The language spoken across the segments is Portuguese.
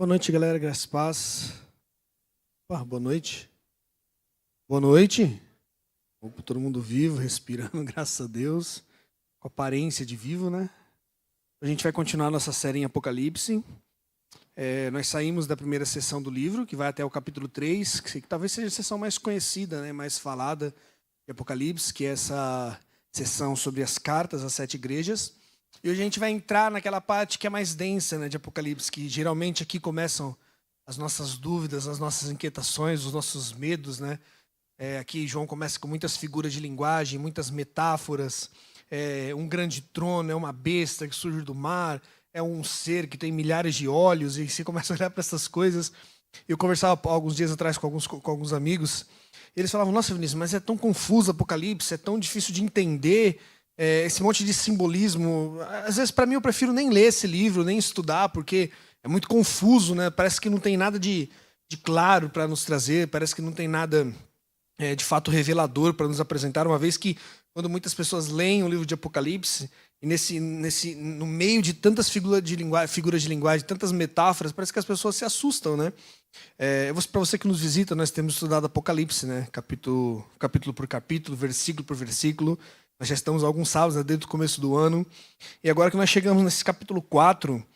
Boa noite, galera. Graças e paz. Boa noite. Boa noite. Opa, todo mundo vivo, respirando, graças a Deus. Com aparência de vivo, né? A gente vai continuar nossa série em Apocalipse. Nós saímos da primeira sessão do livro, que vai até o capítulo 3, que talvez seja a sessão mais conhecida, né, mais falada de Apocalipse, que é essa sessão sobre as cartas às 7 igrejas. E hoje a gente vai entrar naquela parte que é mais densa, né, de Apocalipse, que geralmente aqui começam as nossas dúvidas, as nossas inquietações, os nossos medos, né? Aqui João começa com muitas figuras de linguagem, muitas metáforas. Um grande trono, é uma besta que surge do mar, é um ser que tem milhares de olhos, e você começa a olhar para essas coisas. Eu conversava alguns dias atrás com alguns amigos, e eles falavam: nossa, Vinícius, mas é tão confuso Apocalipse, é tão difícil de entender, esse monte de simbolismo. Às vezes, para mim, eu prefiro nem ler esse livro, nem estudar, porque é muito confuso, né? Parece que não tem nada de claro para nos trazer, parece que não tem nada de fato revelador para nos apresentar, uma vez que quando muitas pessoas leem o livro de Apocalipse, e no meio de tantas figuras de linguagem, tantas metáforas, parece que as pessoas se assustam, né? Para você que nos visita, nós temos estudado Apocalipse, né? Capítulo por capítulo, versículo por versículo. Nós já estamos há alguns sábados, né, desde o começo do ano. E agora que nós chegamos nesse capítulo 4,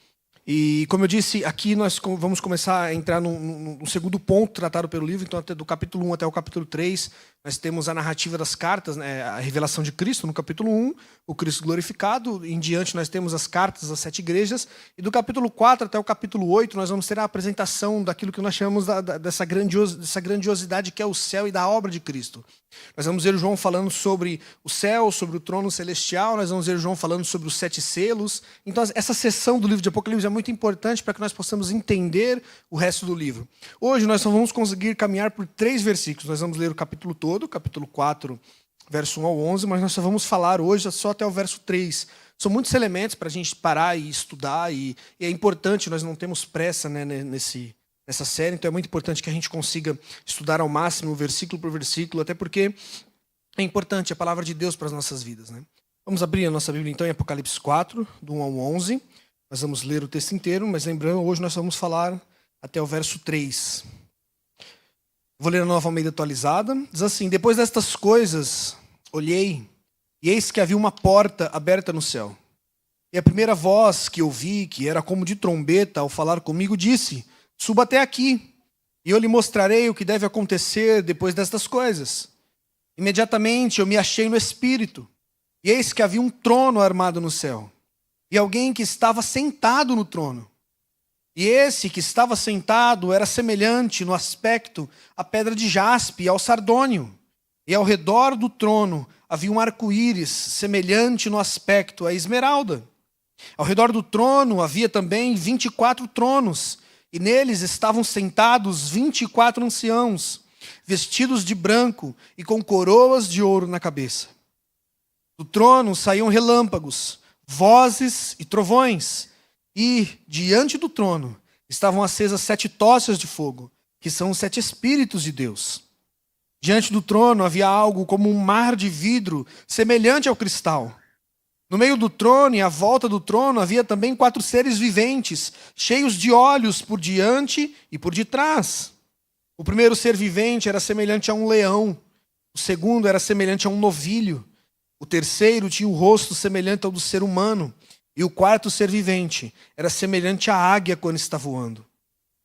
e como eu disse, aqui nós vamos começar a entrar no segundo ponto tratado pelo livro. Então, do capítulo 1 até o capítulo 3, nós temos a narrativa das cartas, né, a revelação de Cristo no capítulo 1, o Cristo glorificado. Em diante nós temos as cartas às 7 igrejas. E do capítulo 4 até o capítulo 8, nós vamos ter a apresentação daquilo que nós chamamos dessa grandiosidade que é o céu e da obra de Cristo. Nós vamos ver João falando sobre o céu, sobre o trono celestial, nós vamos ver João falando sobre os 7 selos. Então, essa sessão do livro de Apocalipse é muito importante para que nós possamos entender o resto do livro. Hoje nós só vamos conseguir caminhar por 3 versículos. Nós vamos ler o capítulo todo, capítulo 4, verso 1 ao 11, mas nós só vamos falar hoje só até o verso 3. São muitos elementos para a gente parar e estudar, e é importante, nós não temos pressa, né, nessa série, então é muito importante que a gente consiga estudar ao máximo, versículo por versículo, até porque é importante a palavra de Deus para as nossas vidas, né? Vamos abrir a nossa Bíblia então em Apocalipse 4, do 1 ao 11. Nós vamos ler o texto inteiro, mas lembrando, hoje nós vamos falar até o verso 3. Vou ler a Nova Almeida atualizada. Diz assim: depois destas coisas, olhei, e eis que havia uma porta aberta no céu. E a primeira voz que ouvi, que era como de trombeta, ao falar comigo, disse: suba até aqui, e eu lhe mostrarei o que deve acontecer depois destas coisas. Imediatamente eu me achei no Espírito, e eis que havia um trono armado no céu, e alguém que estava sentado no trono. E esse que estava sentado era semelhante no aspecto à pedra de jaspe e ao sardônio. E ao redor do trono havia um arco-íris, semelhante no aspecto à esmeralda. Ao redor do trono havia também 24 tronos, e neles estavam sentados 24 anciãos, vestidos de branco e com coroas de ouro na cabeça. Do trono saíam relâmpagos, vozes e trovões, e diante do trono estavam acesas 7 tochas de fogo, que são os 7 Espíritos de Deus. Diante do trono havia algo como um mar de vidro, semelhante ao cristal. No meio do trono e à volta do trono havia também 4 seres viventes, cheios de olhos por diante e por detrás. O primeiro ser vivente era semelhante a um leão, o segundo era semelhante a um novilho, o terceiro tinha o rosto semelhante ao do ser humano, e o quarto ser vivente era semelhante à águia quando está voando.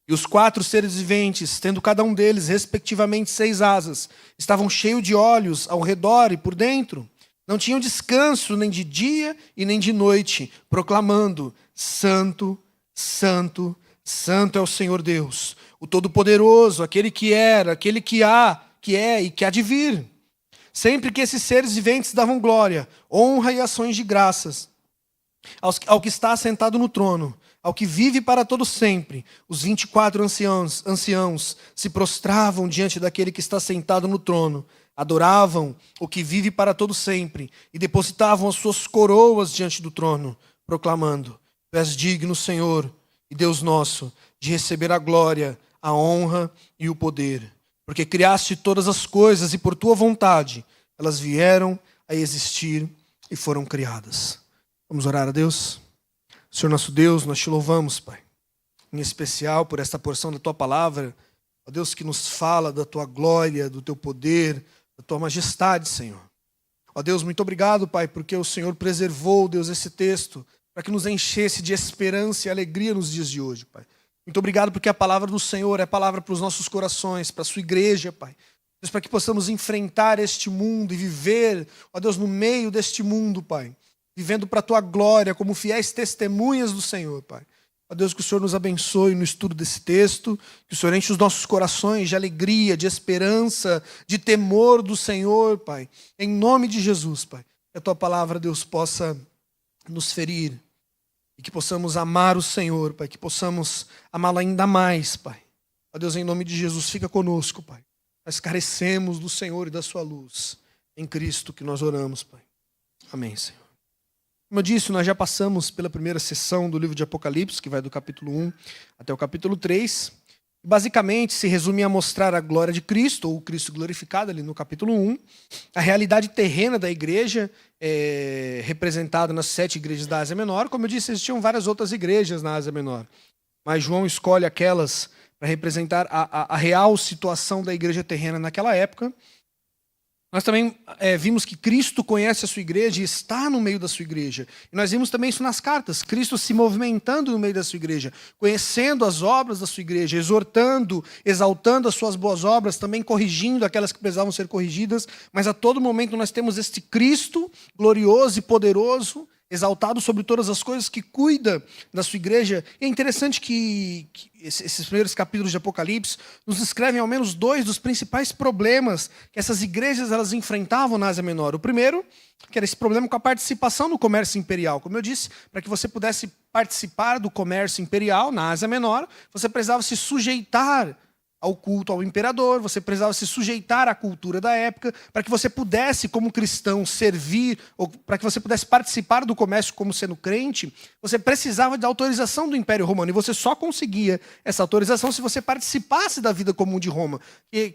E os 4 seres viventes, tendo cada um deles, respectivamente, 6 asas, estavam cheios de olhos ao redor e por dentro. Não tinham descanso nem de dia e nem de noite, proclamando: Santo, Santo, Santo é o Senhor Deus, o Todo-Poderoso, aquele que era, aquele que há, que é e que há de vir. Sempre que esses seres viventes davam glória, honra e ações de graças ao que está assentado no trono, ao que vive para todo sempre, os 24 anciãos se prostravam diante daquele que está sentado no trono, adoravam o que vive para todo sempre e depositavam as suas coroas diante do trono, proclamando: Tu és digno, Senhor e Deus nosso, de receber a glória, a honra e o poder, porque criaste todas as coisas e por tua vontade elas vieram a existir e foram criadas. Vamos orar a Deus? Senhor nosso Deus, nós te louvamos, Pai. em especial por esta porção da Tua palavra, ó Deus, que nos fala da Tua glória, do Teu poder, da Tua majestade, Senhor. Ó Deus, muito obrigado, Pai, porque o Senhor preservou, Deus, esse texto para que nos enchesse de esperança e alegria nos dias de hoje, Pai. Muito obrigado porque a palavra do Senhor é palavra para os nossos corações, para a sua igreja, Pai. Deus, para que possamos enfrentar este mundo e viver, ó Deus, no meio deste mundo, Pai. Vivendo para a Tua glória, como fiéis testemunhas do Senhor, Pai. Ó Deus, que o Senhor nos abençoe no estudo desse texto, que o Senhor enche os nossos corações de alegria, de esperança, de temor do Senhor, Pai. Em nome de Jesus, Pai. Que a Tua palavra, Deus, possa nos ferir. E que possamos amar o Senhor, Pai. Que possamos amá-lo ainda mais, Pai. Ó Deus, em nome de Jesus, fica conosco, Pai. Nós carecemos do Senhor e da sua luz. Em Cristo que nós oramos, Pai. Amém, Senhor. Como eu disse, nós já passamos pela primeira sessão do livro de Apocalipse, que vai do capítulo 1 até o capítulo 3. Basicamente, se resume a mostrar a glória de Cristo, ou o Cristo glorificado ali no capítulo 1. A realidade terrena da igreja, representada nas 7 igrejas da Ásia Menor. Como eu disse, existiam várias outras igrejas na Ásia Menor. Mas João escolhe aquelas para representar a real situação da igreja terrena naquela época. Nós também vimos que Cristo conhece a sua igreja e está no meio da sua igreja. E nós vimos também isso nas cartas. Cristo se movimentando no meio da sua igreja, conhecendo as obras da sua igreja, exortando, exaltando as suas boas obras, também corrigindo aquelas que precisavam ser corrigidas. Mas a todo momento nós temos este Cristo glorioso e poderoso, exaltado sobre todas as coisas, que cuida da sua igreja. E é interessante que esses primeiros capítulos de Apocalipse nos descrevem ao menos 2 dos principais problemas que essas igrejas elas enfrentavam na Ásia Menor. O primeiro, que era esse problema com a participação no comércio imperial. Como eu disse, para que você pudesse participar do comércio imperial na Ásia Menor, você precisava se sujeitar ao culto ao imperador, você precisava se sujeitar à cultura da época, para que você pudesse, como cristão, servir, ou para que você pudesse participar do comércio como sendo crente, você precisava da autorização do Império Romano, e você só conseguia essa autorização se você participasse da vida comum de Roma,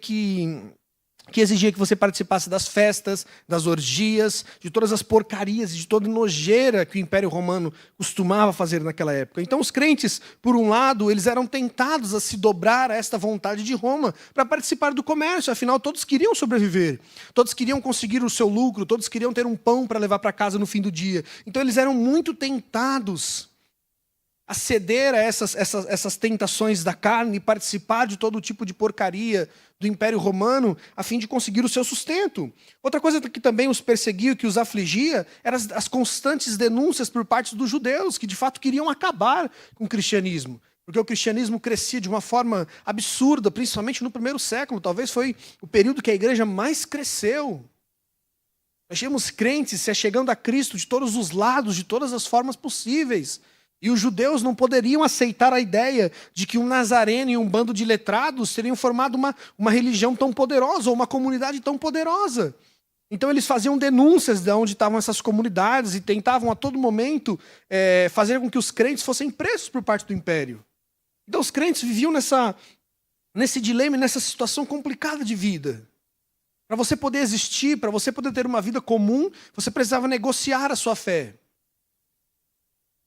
que exigia que você participasse das festas, das orgias, de todas as porcarias e de toda nojeira que o Império Romano costumava fazer naquela época. Então os crentes, por um lado, eles eram tentados a se dobrar a esta vontade de Roma para participar do comércio, afinal todos queriam sobreviver, todos queriam conseguir o seu lucro, todos queriam ter um pão para levar para casa no fim do dia. Então eles eram muito tentados a ceder a essas tentações da carne e participar de todo tipo de porcaria do Império Romano a fim de conseguir o seu sustento. Outra coisa que também os perseguia e que os afligia eram as constantes denúncias por parte dos judeus, que de fato queriam acabar com o cristianismo. Porque o cristianismo crescia de uma forma absurda, principalmente no primeiro século. Talvez foi o período que a igreja mais cresceu. Nós tínhamos crentes se achegando a Cristo de todos os lados, de todas as formas possíveis. E os judeus não poderiam aceitar a ideia de que um nazareno e um bando de letrados teriam formado uma religião tão poderosa, ou uma comunidade tão poderosa. Então eles faziam denúncias de onde estavam essas comunidades e tentavam a todo momento fazer com que os crentes fossem presos por parte do império. Então os crentes viviam nesse dilema, nessa situação complicada de vida. Para você poder existir, para você poder ter uma vida comum, você precisava negociar a sua fé.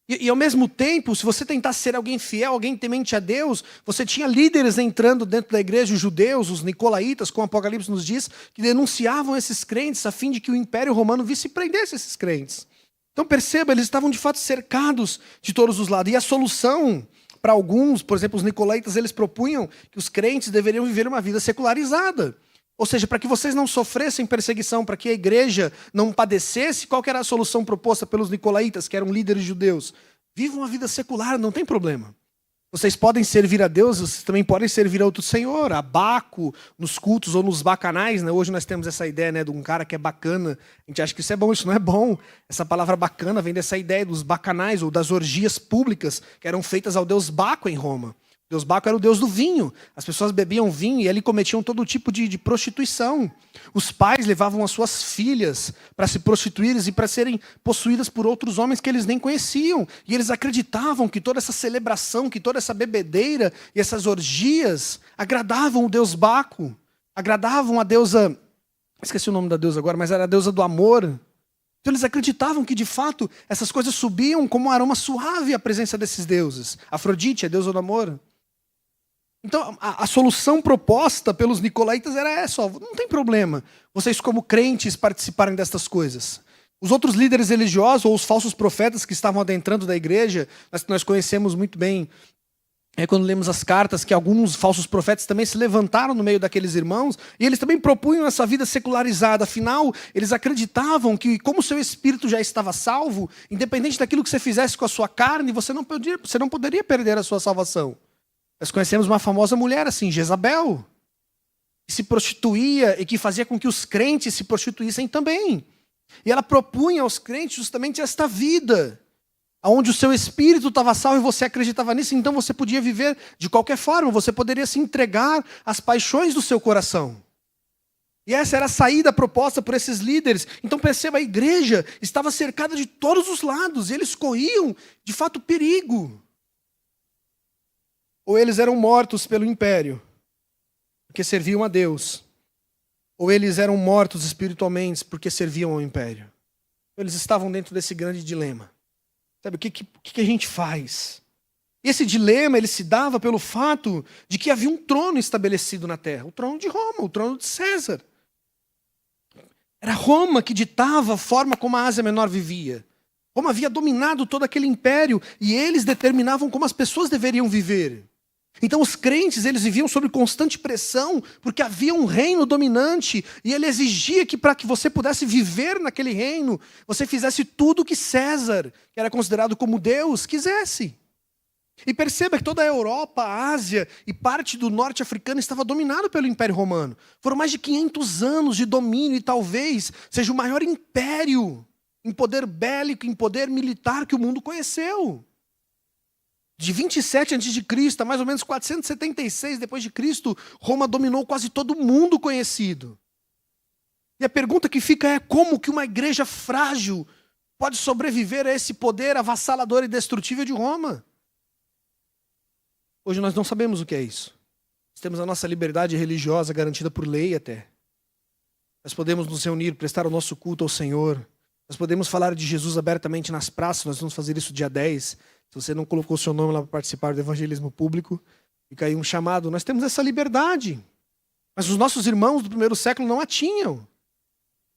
E ao mesmo tempo, se você tentasse ser alguém fiel, alguém temente a Deus, você tinha líderes entrando dentro da igreja, os judeus, os nicolaítas, como o Apocalipse nos diz, que denunciavam esses crentes a fim de que o Império Romano visse e prendesse esses crentes. Então perceba, eles estavam de fato cercados de todos os lados. E a solução para alguns, por exemplo, os nicolaítas, eles propunham que os crentes deveriam viver uma vida secularizada. Ou seja, para que vocês não sofressem perseguição, para que a igreja não padecesse, qual que era a solução proposta pelos nicolaítas, que eram líderes judeus? Vivam uma vida secular, não tem problema. Vocês podem servir a Deus, vocês também podem servir a outro senhor, a Baco, nos cultos ou nos bacanais. Né? Hoje nós temos essa ideia, né, de um cara que é bacana. A gente acha que isso é bom, isso não é bom. Essa palavra bacana vem dessa ideia dos bacanais, ou das orgias públicas, que eram feitas ao deus Baco em Roma. O deus Baco era o deus do vinho. As pessoas bebiam vinho e ali cometiam todo tipo de prostituição. Os pais levavam as suas filhas para se prostituírem e para serem possuídas por outros homens que eles nem conheciam. E eles acreditavam que toda essa celebração, que toda essa bebedeira e essas orgias agradavam o deus Baco. Agradavam a deusa... Esqueci o nome da deusa agora, mas era a deusa do amor. Então eles acreditavam que, de fato, essas coisas subiam como um aroma suave à presença desses deuses. Afrodite é deusa do amor. Então a solução proposta pelos nicolaítas era essa: ó, não tem problema vocês como crentes participarem destas coisas. Os outros líderes religiosos ou os falsos profetas que estavam adentrando da igreja, nós conhecemos muito bem, quando lemos as cartas, que alguns falsos profetas também se levantaram no meio daqueles irmãos, e eles também propunham essa vida secularizada. Afinal, eles acreditavam que, como o seu espírito já estava salvo, independente daquilo que você fizesse com a sua carne, você não poderia perder a sua salvação. Nós conhecemos uma famosa mulher assim, Jezabel, que se prostituía e que fazia com que os crentes se prostituíssem também. E ela propunha aos crentes justamente esta vida, onde o seu espírito estava salvo e você acreditava nisso, então você podia viver de qualquer forma, você poderia se entregar às paixões do seu coração. E essa era a saída proposta por esses líderes. Então perceba, a igreja estava cercada de todos os lados, e eles corriam, de fato, perigo. Ou eles eram mortos pelo império, porque serviam a Deus, ou eles eram mortos espiritualmente porque serviam ao império. Eles estavam dentro desse grande dilema. Sabe, o que a gente faz? E esse dilema ele se dava pelo fato de que havia um trono estabelecido na terra, o trono de Roma, o trono de César. Era Roma que ditava a forma como a Ásia Menor vivia. Roma havia dominado todo aquele império e eles determinavam como as pessoas deveriam viver. Então os crentes, eles viviam sob constante pressão, porque havia um reino dominante, e ele exigia que para que você pudesse viver naquele reino, você fizesse tudo o que César, que era considerado como Deus, quisesse. E perceba que toda a Europa, a Ásia e parte do norte africano estava dominado pelo Império Romano. Foram mais de 500 anos de domínio e talvez seja o maior império em poder bélico, em poder militar que o mundo conheceu. De 27 a.C. a mais ou menos 476 depois de Cristo, Roma dominou quase todo o mundo conhecido. E a pergunta que fica é: como que uma igreja frágil pode sobreviver a esse poder avassalador e destrutível de Roma? Hoje nós não sabemos o que é isso. Nós temos a nossa liberdade religiosa garantida por lei até. Nós podemos nos reunir, prestar o nosso culto ao Senhor. Nós podemos falar de Jesus abertamente nas praças, nós vamos fazer isso dia 10. Se você não colocou seu nome lá para participar do evangelismo público, fica aí um chamado. Nós temos essa liberdade. Mas os nossos irmãos do primeiro século não a tinham.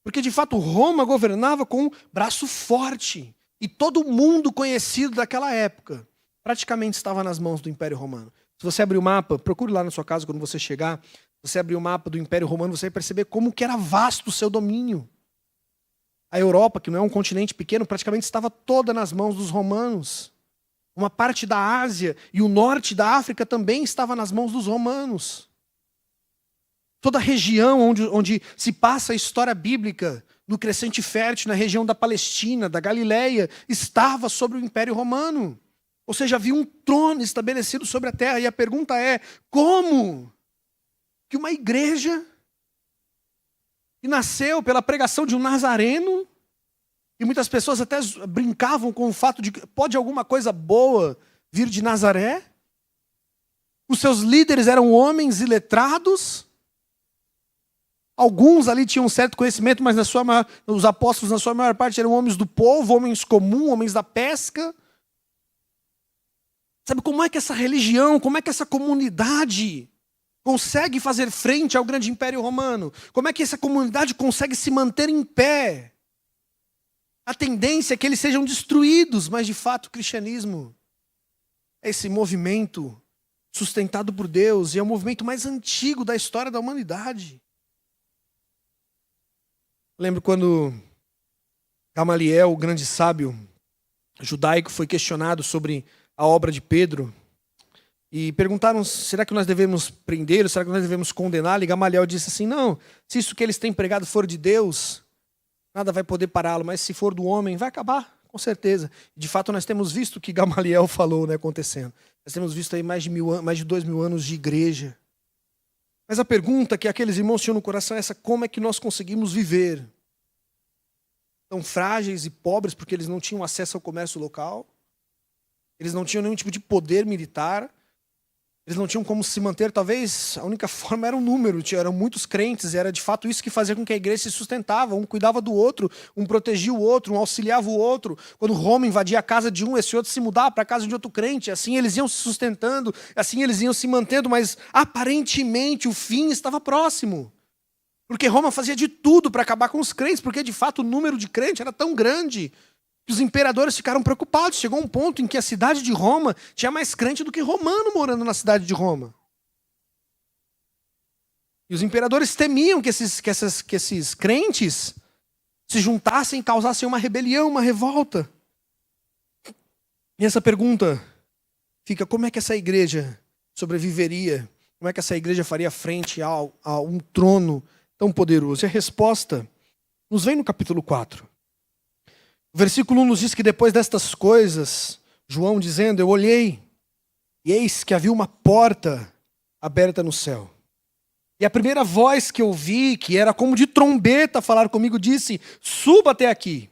Porque, de fato, Roma governava com um braço forte. E todo mundo conhecido daquela época praticamente estava nas mãos do Império Romano. Se você abrir o mapa, procure lá na sua casa quando você chegar, se você abrir o mapa do Império Romano, você vai perceber como que era vasto o seu domínio. A Europa, que não é um continente pequeno, praticamente estava toda nas mãos dos romanos. Uma parte da Ásia e o norte da África também estava nas mãos dos romanos. Toda a região onde se passa a história bíblica, no Crescente Fértil, na região da Palestina, da Galileia, estava sobre o Império Romano. Ou seja, havia um trono estabelecido sobre a terra. E a pergunta é: como que uma igreja que nasceu pela pregação de um nazareno, e muitas pessoas até brincavam com o fato de que pode alguma coisa boa vir de Nazaré? Os seus líderes eram homens iletrados. Alguns ali tinham um certo conhecimento, mas os apóstolos, na sua maior parte, eram homens do povo, homens comuns, homens da pesca. Sabe como é que essa religião, como é que essa comunidade consegue fazer frente ao grande Império Romano? Como é que essa comunidade consegue se manter em pé? A tendência é que eles sejam destruídos, mas de fato o cristianismo é esse movimento sustentado por Deus e é o movimento mais antigo da história da humanidade. Lembro quando Gamaliel, o grande sábio judaico, foi questionado sobre a obra de Pedro e perguntaram: será que nós devemos prendê-lo? Será que nós devemos condená-lo? E Gamaliel disse assim: não, se isso que eles têm pregado for de Deus, nada vai poder pará-lo, mas se for do homem, vai acabar, com certeza. De fato, nós temos visto o que Gamaliel falou, né, acontecendo. Nós temos visto aí mais de 2.000 anos de igreja. Mas a pergunta que aqueles irmãos tinham no coração é essa: como é que nós conseguimos viver? Tão frágeis e pobres porque eles não tinham acesso ao comércio local, eles não tinham nenhum tipo de poder militar, Eles não tinham como se manter, talvez a única forma era o número, eram muitos crentes, e era de fato isso que fazia com que a igreja se sustentava. Um cuidava do outro, um protegia o outro, um auxiliava o outro. Quando Roma invadia a casa de um, esse outro se mudava para a casa de outro crente. Assim eles iam se sustentando, assim eles iam se mantendo, mas aparentemente o fim estava próximo. Porque Roma fazia de tudo para acabar com os crentes, porque de fato o número de crentes era tão grande que os imperadores ficaram preocupados. Chegou um ponto em que a cidade de Roma tinha mais crente do que romano morando na cidade de Roma. E os imperadores temiam que esses crentes se juntassem e causassem uma rebelião, uma revolta. E essa pergunta fica: como é que essa igreja sobreviveria? Como é que essa igreja faria frente a um trono tão poderoso? E a resposta nos vem no capítulo 4. O versículo 1 nos diz que depois destas coisas, João dizendo: eu olhei, e eis que havia uma porta aberta no céu. E a primeira voz que eu vi, que era como de trombeta falar comigo, disse: suba até aqui,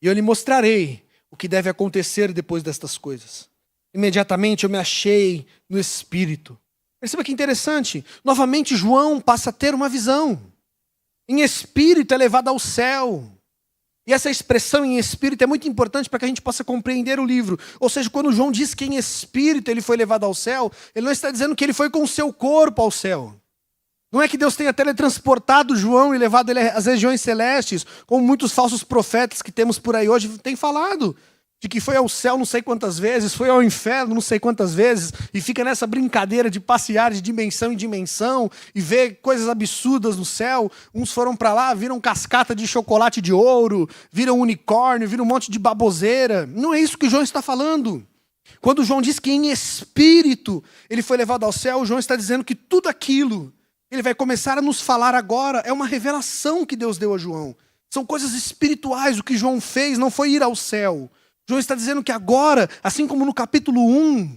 e eu lhe mostrarei o que deve acontecer depois destas coisas. Imediatamente eu me achei no Espírito. Perceba que interessante, novamente João passa a ter uma visão. Em Espírito é levado ao céu. E essa expressão em espírito é muito importante para que a gente possa compreender o livro. Ou seja, quando João diz que em espírito ele foi levado ao céu, ele não está dizendo que ele foi com o seu corpo ao céu. Não é que Deus tenha teletransportado João e levado ele às regiões celestes, como muitos falsos profetas que temos por aí hoje têm falado. De que foi ao céu não sei quantas vezes, foi ao inferno não sei quantas vezes, e fica nessa brincadeira de passear de dimensão em dimensão, e ver coisas absurdas no céu. Uns foram para lá, viram cascata de chocolate de ouro, viram unicórnio, viram um monte de baboseira. Não é isso que João está falando. Quando João diz que em espírito ele foi levado ao céu, João está dizendo que tudo aquilo ele vai começar a nos falar agora é uma revelação que Deus deu a João. São coisas espirituais. O que João fez não foi ir ao céu. João está dizendo que agora, assim como no capítulo 1,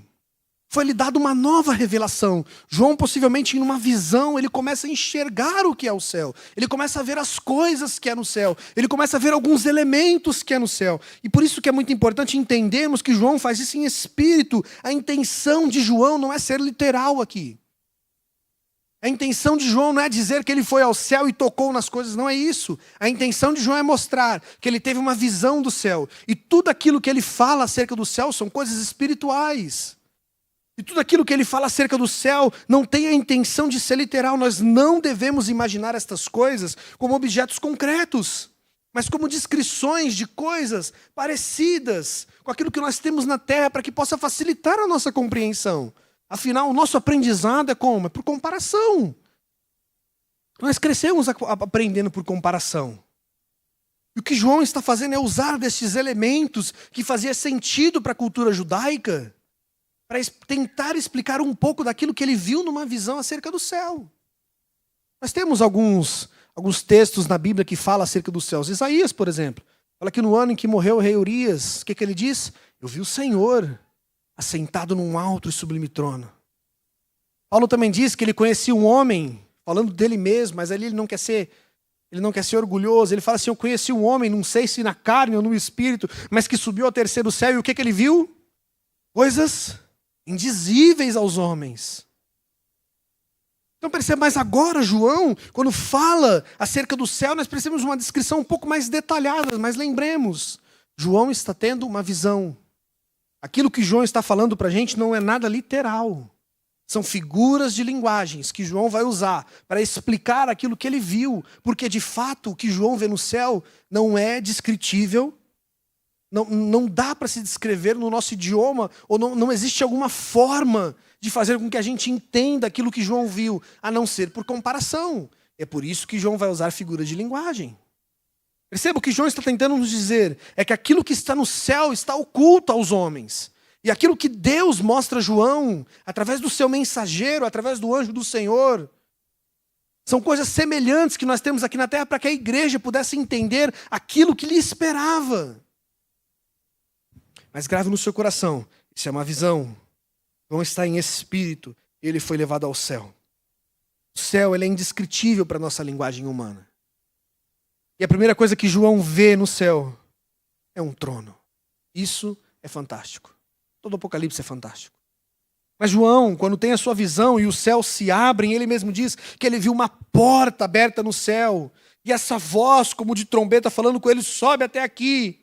foi lhe dado uma nova revelação. João, possivelmente em uma visão, ele começa a enxergar o que é o céu. Ele começa a ver as coisas que é no céu. Ele começa a ver alguns elementos que é no céu. E por isso que é muito importante entendermos que João faz isso em espírito. A intenção de João não é ser literal aqui. A intenção de João não é dizer que ele foi ao céu e tocou nas coisas, não é isso. A intenção de João é mostrar que ele teve uma visão do céu. E tudo aquilo que ele fala acerca do céu são coisas espirituais. E tudo aquilo que ele fala acerca do céu não tem a intenção de ser literal. Nós não devemos imaginar estas coisas como objetos concretos, mas como descrições de coisas parecidas com aquilo que nós temos na terra, para que possa facilitar a nossa compreensão. Afinal, o nosso aprendizado é como? É por comparação. Nós crescemos aprendendo por comparação. E o que João está fazendo é usar destes elementos que fazia sentido para a cultura judaica, para tentar explicar um pouco daquilo que ele viu numa visão acerca do céu. Nós temos alguns textos na Bíblia que falam acerca dos céus. Isaías, por exemplo, fala que no ano em que morreu o rei Urias, o que ele diz? Eu vi o Senhor assentado num alto e sublime trono. Paulo também diz que ele conhecia um homem, falando dele mesmo, mas ali ele não quer ser orgulhoso. Ele fala assim: eu conheci um homem, não sei se na carne ou no espírito, mas que subiu ao terceiro céu. E o que ele viu? Coisas indizíveis aos homens. Então perceba, mas agora João, quando fala acerca do céu, nós precisamos de uma descrição um pouco mais detalhada, mas lembremos, João está tendo uma visão. Aquilo que João está falando para a gente não é nada literal. São figuras de linguagens que João vai usar para explicar aquilo que ele viu. Porque, de fato, o que João vê no céu não é descritível. Não dá para se descrever no nosso idioma, ou não existe alguma forma de fazer com que a gente entenda aquilo que João viu, a não ser por comparação. É por isso que João vai usar figuras de linguagem. Perceba, o que João está tentando nos dizer é que aquilo que está no céu está oculto aos homens. E aquilo que Deus mostra a João, através do seu mensageiro, através do anjo do Senhor, são coisas semelhantes que nós temos aqui na terra para que a igreja pudesse entender aquilo que lhe esperava. Mas grave no seu coração, isso é uma visão. João está em espírito, ele foi levado ao céu. O céu, ele é indescritível para a nossa linguagem humana. E a primeira coisa que João vê no céu é um trono. Isso é fantástico. Todo Apocalipse é fantástico. Mas João, quando tem a sua visão e os céus se abrem, ele mesmo diz que ele viu uma porta aberta no céu. E essa voz, como de trombeta, falando com ele, sobe até aqui.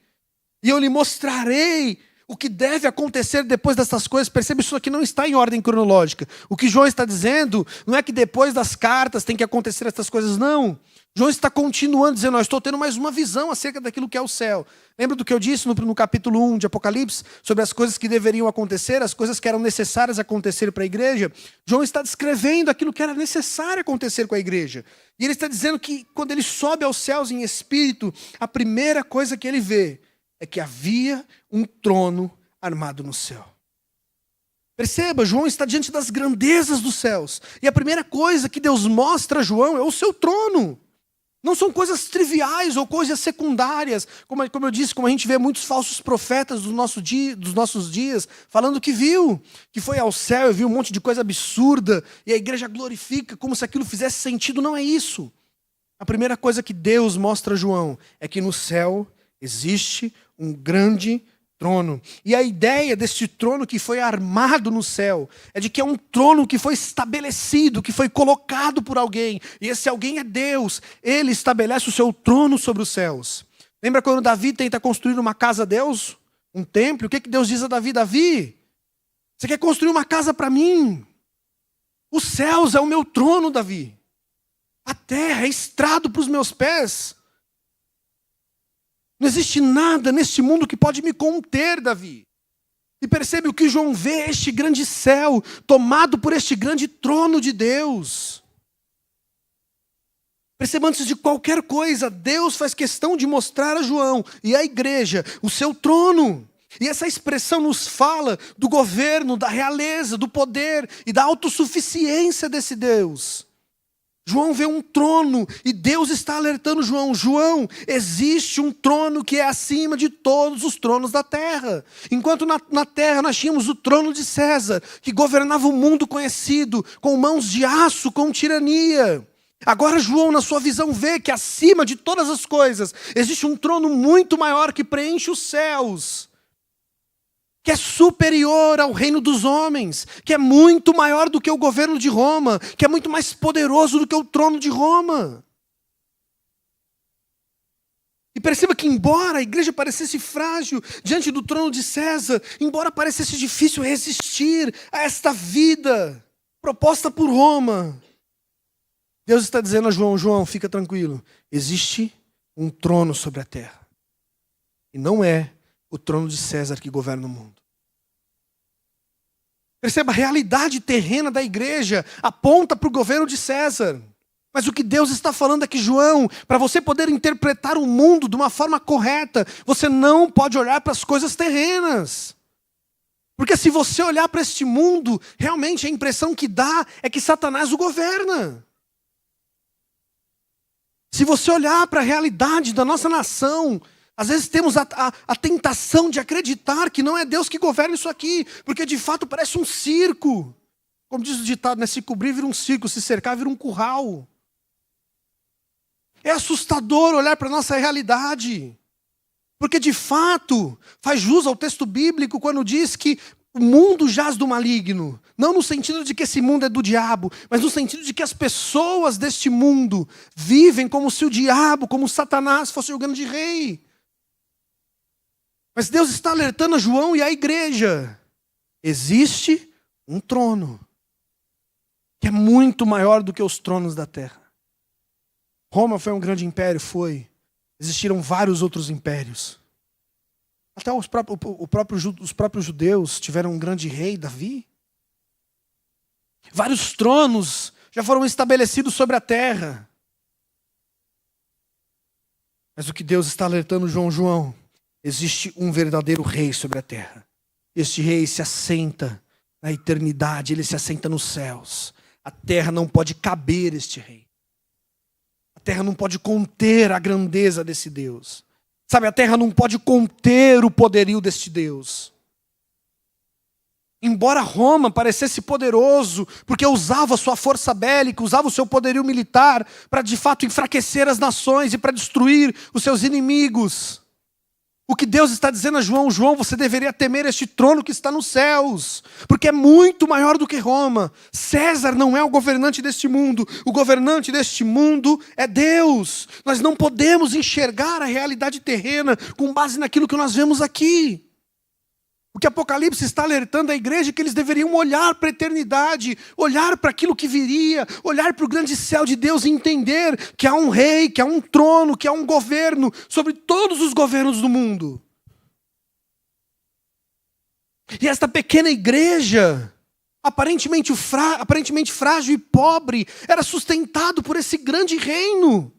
E eu lhe mostrarei o que deve acontecer depois dessas coisas. Percebe, isso aqui não está em ordem cronológica. O que João está dizendo não é que depois das cartas tem que acontecer essas coisas, não. João está continuando dizendo, estou tendo mais uma visão acerca daquilo que é o céu. Lembra do que eu disse no capítulo 1 de Apocalipse, sobre as coisas que deveriam acontecer, as coisas que eram necessárias acontecer para a igreja? João está descrevendo aquilo que era necessário acontecer com a igreja. E ele está dizendo que quando ele sobe aos céus em espírito, a primeira coisa que ele vê é que havia um trono armado no céu. Perceba, João está diante das grandezas dos céus. E a primeira coisa que Deus mostra a João é o seu trono. Não são coisas triviais ou coisas secundárias, como eu disse, como a gente vê muitos falsos profetas dos nossos dias, falando que viu, que foi ao céu e viu um monte de coisa absurda, e a igreja glorifica como se aquilo fizesse sentido. Não é isso. A primeira coisa que Deus mostra a João é que no céu existe um grande trono. E a ideia deste trono que foi armado no céu é de que é um trono que foi estabelecido, que foi colocado por alguém. E esse alguém é Deus. Ele estabelece o seu trono sobre os céus. Lembra quando Davi tenta construir uma casa a Deus? Um templo? O que Deus diz a Davi? Davi, você quer construir uma casa para mim? Os céus é o meu trono, Davi. A terra é estrado para os meus pés. Não existe nada neste mundo que pode me conter, Davi. E percebe o que João vê, este grande céu, tomado por este grande trono de Deus. Perceba, antes de qualquer coisa, Deus faz questão de mostrar a João e à igreja o seu trono. E essa expressão nos fala do governo, da realeza, do poder e da autossuficiência desse Deus. João vê um trono e Deus está alertando João. João, existe um trono que é acima de todos os tronos da terra. Enquanto na terra nós tínhamos o trono de César, que governava o mundo conhecido, com mãos de aço, com tirania. Agora João, na sua visão, vê que acima de todas as coisas, existe um trono muito maior que preenche os céus, que é superior ao reino dos homens, que é muito maior do que o governo de Roma, que é muito mais poderoso do que o trono de Roma. E perceba que embora a igreja parecesse frágil diante do trono de César, embora parecesse difícil resistir a esta vida proposta por Roma, Deus está dizendo a João, João, fica tranquilo, existe um trono sobre a terra. E não é o trono de César que governa o mundo. Perceba, a realidade terrena da igreja aponta para o governo de César. Mas o que Deus está falando é que, João, para você poder interpretar o mundo de uma forma correta, você não pode olhar para as coisas terrenas. Porque se você olhar para este mundo, realmente a impressão que dá é que Satanás o governa. Se você olhar para a realidade da nossa nação, às vezes temos a tentação de acreditar que não é Deus que governa isso aqui, porque de fato parece um circo. Como diz o ditado, né? Se cobrir vira um circo, se cercar vira um curral. É assustador olhar para a nossa realidade, porque de fato faz jus ao texto bíblico quando diz que o mundo jaz do maligno. Não no sentido de que esse mundo é do diabo, mas no sentido de que as pessoas deste mundo vivem como se o diabo, como Satanás fosse o grande rei. Mas Deus está alertando a João e a igreja. Existe um trono que é muito maior do que os tronos da terra. Roma foi um grande império, foi. Existiram vários outros impérios. Até os próprios judeus tiveram um grande rei, Davi. Vários tronos já foram estabelecidos sobre a terra. Mas o que Deus está alertando João, existe um verdadeiro rei sobre a terra. Este rei se assenta na eternidade, ele se assenta nos céus. A terra não pode caber este rei. A terra não pode conter a grandeza desse Deus. Sabe, a terra não pode conter o poderio deste Deus. Embora Roma parecesse poderoso, porque usava sua força bélica, usava o seu poderio militar para de fato enfraquecer as nações e para destruir os seus inimigos. O que Deus está dizendo a João: João, você deveria temer este trono que está nos céus, porque é muito maior do que Roma. César não é o governante deste mundo, o governante deste mundo é Deus. Nós não podemos enxergar a realidade terrena com base naquilo que nós vemos aqui. O que Apocalipse está alertando a igreja é que eles deveriam olhar para a eternidade, olhar para aquilo que viria, olhar para o grande céu de Deus e entender que há um rei, que há um trono, que há um governo sobre todos os governos do mundo. E esta pequena igreja, aparentemente frágil e pobre, era sustentado por esse grande reino.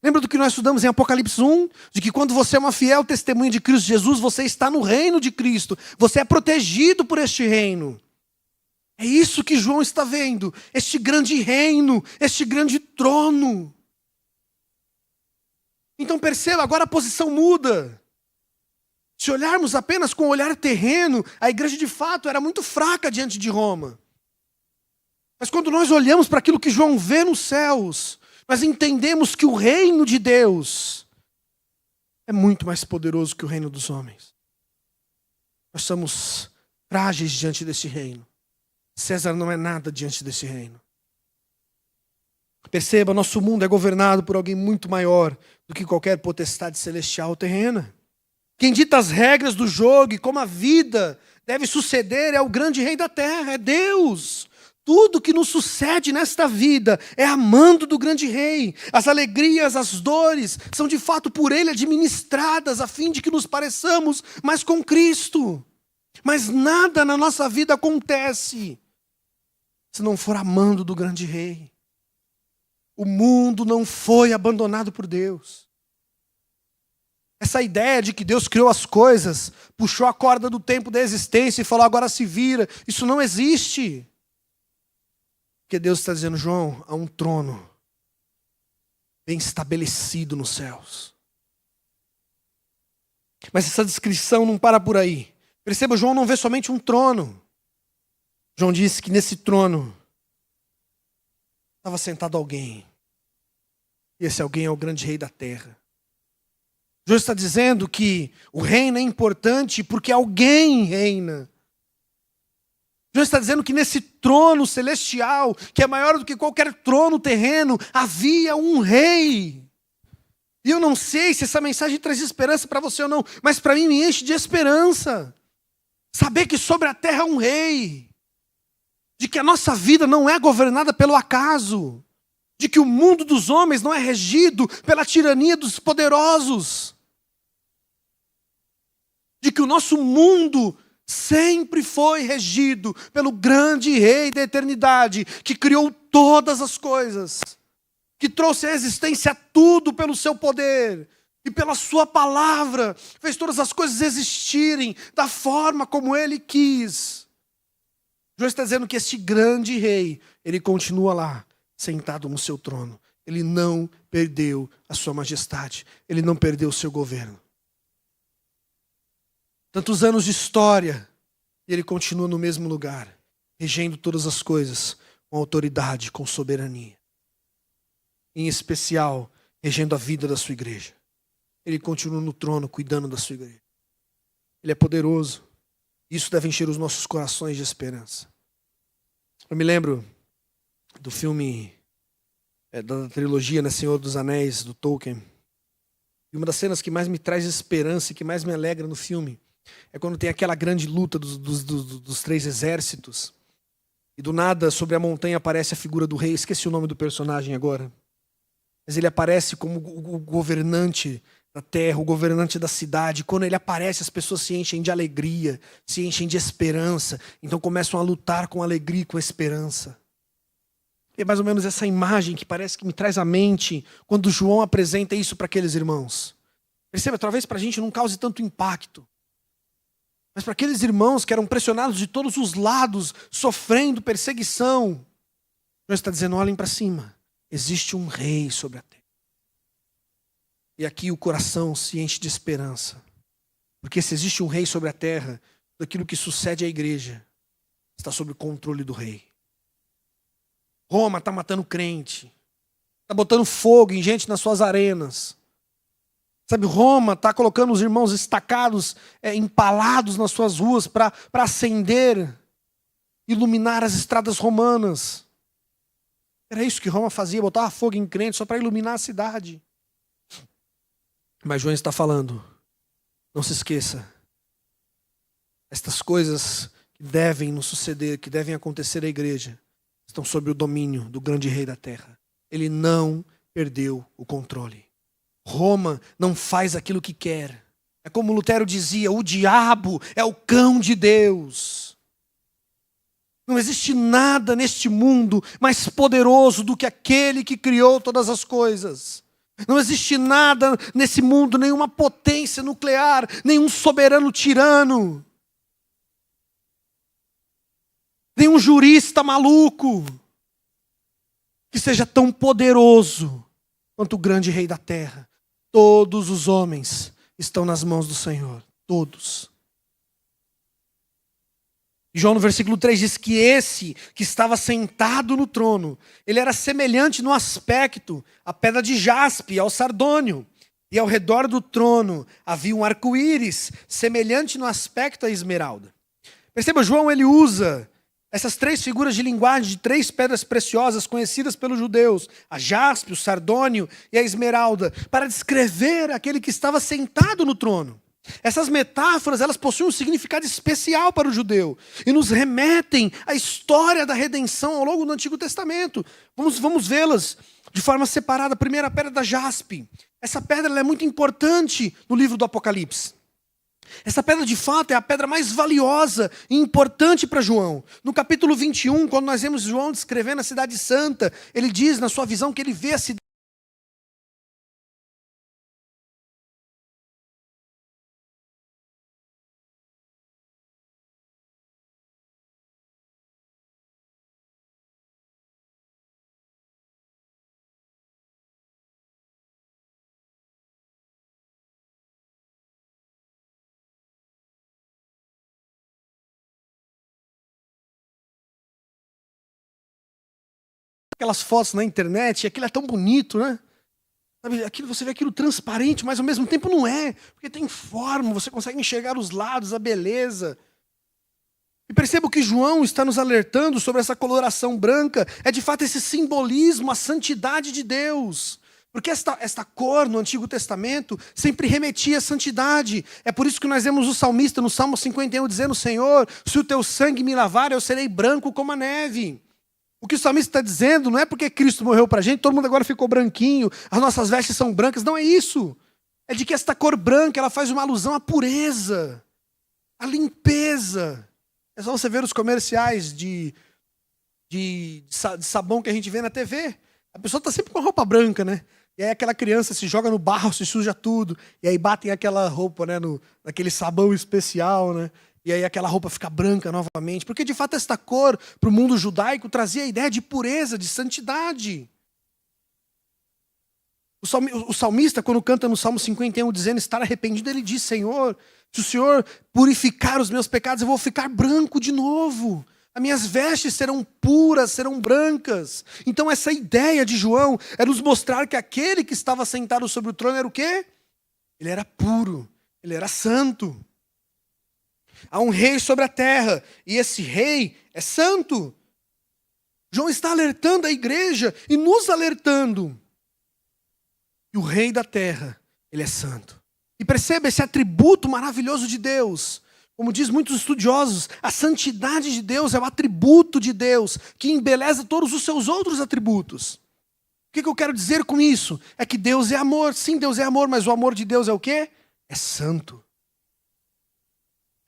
Lembra do que nós estudamos em Apocalipse 1? De que quando você é uma fiel testemunha de Cristo Jesus, você está no reino de Cristo. Você é protegido por este reino. É isso que João está vendo. Este grande reino, este grande trono. Então perceba, agora a posição muda. Se olharmos apenas com o olhar terreno, a igreja de fato era muito fraca diante de Roma. Mas quando nós olhamos para aquilo que João vê nos céus, nós entendemos que o reino de Deus é muito mais poderoso que o reino dos homens. Nós somos frágeis diante desse reino. César não é nada diante desse reino. Perceba, nosso mundo é governado por alguém muito maior do que qualquer potestade celestial ou terrena. Quem dita as regras do jogo e como a vida deve suceder é o grande rei da terra, é Deus. Tudo que nos sucede nesta vida é amando do grande rei. As alegrias, as dores, são de fato por ele administradas, a fim de que nos pareçamos mais com Cristo. Mas nada na nossa vida acontece se não for amando do grande rei. O mundo não foi abandonado por Deus. Essa ideia de que Deus criou as coisas, puxou a corda do tempo da existência e falou agora se vira, isso não existe. Porque Deus está dizendo: João, há um trono bem estabelecido nos céus. Mas essa descrição não para por aí. Perceba, João não vê somente um trono. João disse que nesse trono estava sentado alguém. E esse alguém é o grande rei da terra. João está dizendo que o reino é importante porque alguém reina. João está dizendo que nesse trono celestial, que é maior do que qualquer trono terreno, havia um rei. E eu não sei se essa mensagem traz esperança para você ou não, mas para mim me enche de esperança. Saber que sobre a terra há um rei. De que a nossa vida não é governada pelo acaso. De que o mundo dos homens não é regido pela tirania dos poderosos. De que o nosso mundo sempre foi regido pelo grande rei da eternidade, que criou todas as coisas, que trouxe à existência tudo pelo seu poder, e pela sua palavra, fez todas as coisas existirem da forma como ele quis. João está dizendo que este grande rei, ele continua lá, sentado no seu trono. Ele não perdeu a sua majestade, ele não perdeu o seu governo. Tantos anos de história, e ele continua no mesmo lugar, regendo todas as coisas com autoridade, com soberania. Em especial, regendo a vida da sua igreja. Ele continua no trono, cuidando da sua igreja. Ele é poderoso. Isso deve encher os nossos corações de esperança. Eu me lembro do filme, da trilogia, né, Senhor dos Anéis, do Tolkien. E uma das cenas que mais me traz esperança e que mais me alegra no filme é quando tem aquela grande luta dos três exércitos. E do nada, sobre a montanha, aparece a figura do rei. Esqueci o nome do personagem agora. Mas ele aparece como o governante da terra, o governante da cidade. Quando ele aparece, as pessoas se enchem de alegria, se enchem de esperança. Então começam a lutar com alegria e com esperança. É mais ou menos essa imagem que parece que me traz à mente quando João apresenta isso para aqueles irmãos. Perceba, talvez para a gente não cause tanto impacto. Mas para aqueles irmãos que eram pressionados de todos os lados, sofrendo perseguição, Deus está dizendo: olhem para cima, existe um rei sobre a terra. E aqui o coração se enche de esperança. Porque se existe um rei sobre a terra, daquilo que sucede à igreja está sob o controle do rei. Roma está matando crente, está botando fogo em gente nas suas arenas. Sabe, Roma está colocando os irmãos estacados, empalados nas suas ruas para acender, iluminar as estradas romanas. Era isso que Roma fazia, botava fogo em crentes só para iluminar a cidade. Mas João está falando, não se esqueça, estas coisas que devem nos suceder, que devem acontecer à igreja, estão sob o domínio do grande rei da terra. Ele não perdeu o controle. Roma não faz aquilo que quer. É como Lutero dizia, o diabo é o cão de Deus. Não existe nada neste mundo mais poderoso do que aquele que criou todas as coisas. Não existe nada nesse mundo, nenhuma potência nuclear, nenhum soberano tirano, nenhum jurista maluco que seja tão poderoso quanto o grande rei da terra. Todos os homens estão nas mãos do Senhor. Todos. João no versículo 3 diz que esse que estava sentado no trono, ele era semelhante no aspecto à pedra de jaspe, ao sardônio. E ao redor do trono havia um arco-íris, semelhante no aspecto à esmeralda. Perceba, João ele usa essas três figuras de linguagem de três pedras preciosas conhecidas pelos judeus, a jaspe, o sardônio e a esmeralda, para descrever aquele que estava sentado no trono. Essas metáforas, elas possuem um significado especial para o judeu e nos remetem à história da redenção ao longo do Antigo Testamento. Vamos vê-las de forma separada. A primeira pedra da jaspe. Essa pedra ela é muito importante no livro do Apocalipse. Essa pedra de fato é a pedra mais valiosa e importante para João. No capítulo 21, quando nós vemos João descrevendo a cidade santa, ele diz na sua visão que ele vê a cidade. Aquelas fotos na internet, aquilo é tão bonito, né? Sabe, aquilo, você vê aquilo transparente, mas ao mesmo tempo não é, porque tem forma, você consegue enxergar os lados, a beleza. E perceba que João está nos alertando sobre essa coloração branca, é de fato esse simbolismo, a santidade de Deus. Porque esta cor no Antigo Testamento sempre remetia à santidade. É por isso que nós vemos o salmista no Salmo 51 dizendo, Senhor, se o teu sangue me lavar, eu serei branco como a neve. O que o salmista está dizendo não é porque Cristo morreu para a gente, todo mundo agora ficou branquinho, as nossas vestes são brancas. Não é isso. É de que esta cor branca ela faz uma alusão à pureza, à limpeza. É só você ver os comerciais de sabão que a gente vê na TV. A pessoa está sempre com a roupa branca, né? E aí aquela criança se joga no barro, se suja tudo. E aí batem aquela roupa, né, naquele sabão especial, né? E aí aquela roupa fica branca novamente. Porque de fato esta cor, para o mundo judaico, trazia a ideia de pureza, de santidade. O salmista, quando canta no Salmo 51, dizendo estar arrependido, ele diz, Senhor, se o Senhor purificar os meus pecados, eu vou ficar branco de novo. As minhas vestes serão puras, serão brancas. Então essa ideia de João é nos mostrar que aquele que estava sentado sobre o trono era o quê? Ele era puro, ele era santo. Há um rei sobre a terra, e esse rei é santo. João está alertando a igreja e nos alertando. E o rei da terra, ele é santo. E perceba esse atributo maravilhoso de Deus. Como diz muitos estudiosos, a santidade de Deus é o atributo de Deus que embeleza todos os seus outros atributos. O que eu quero dizer com isso? É que Deus é amor. Sim, Deus é amor, mas o amor de Deus é o quê? É santo.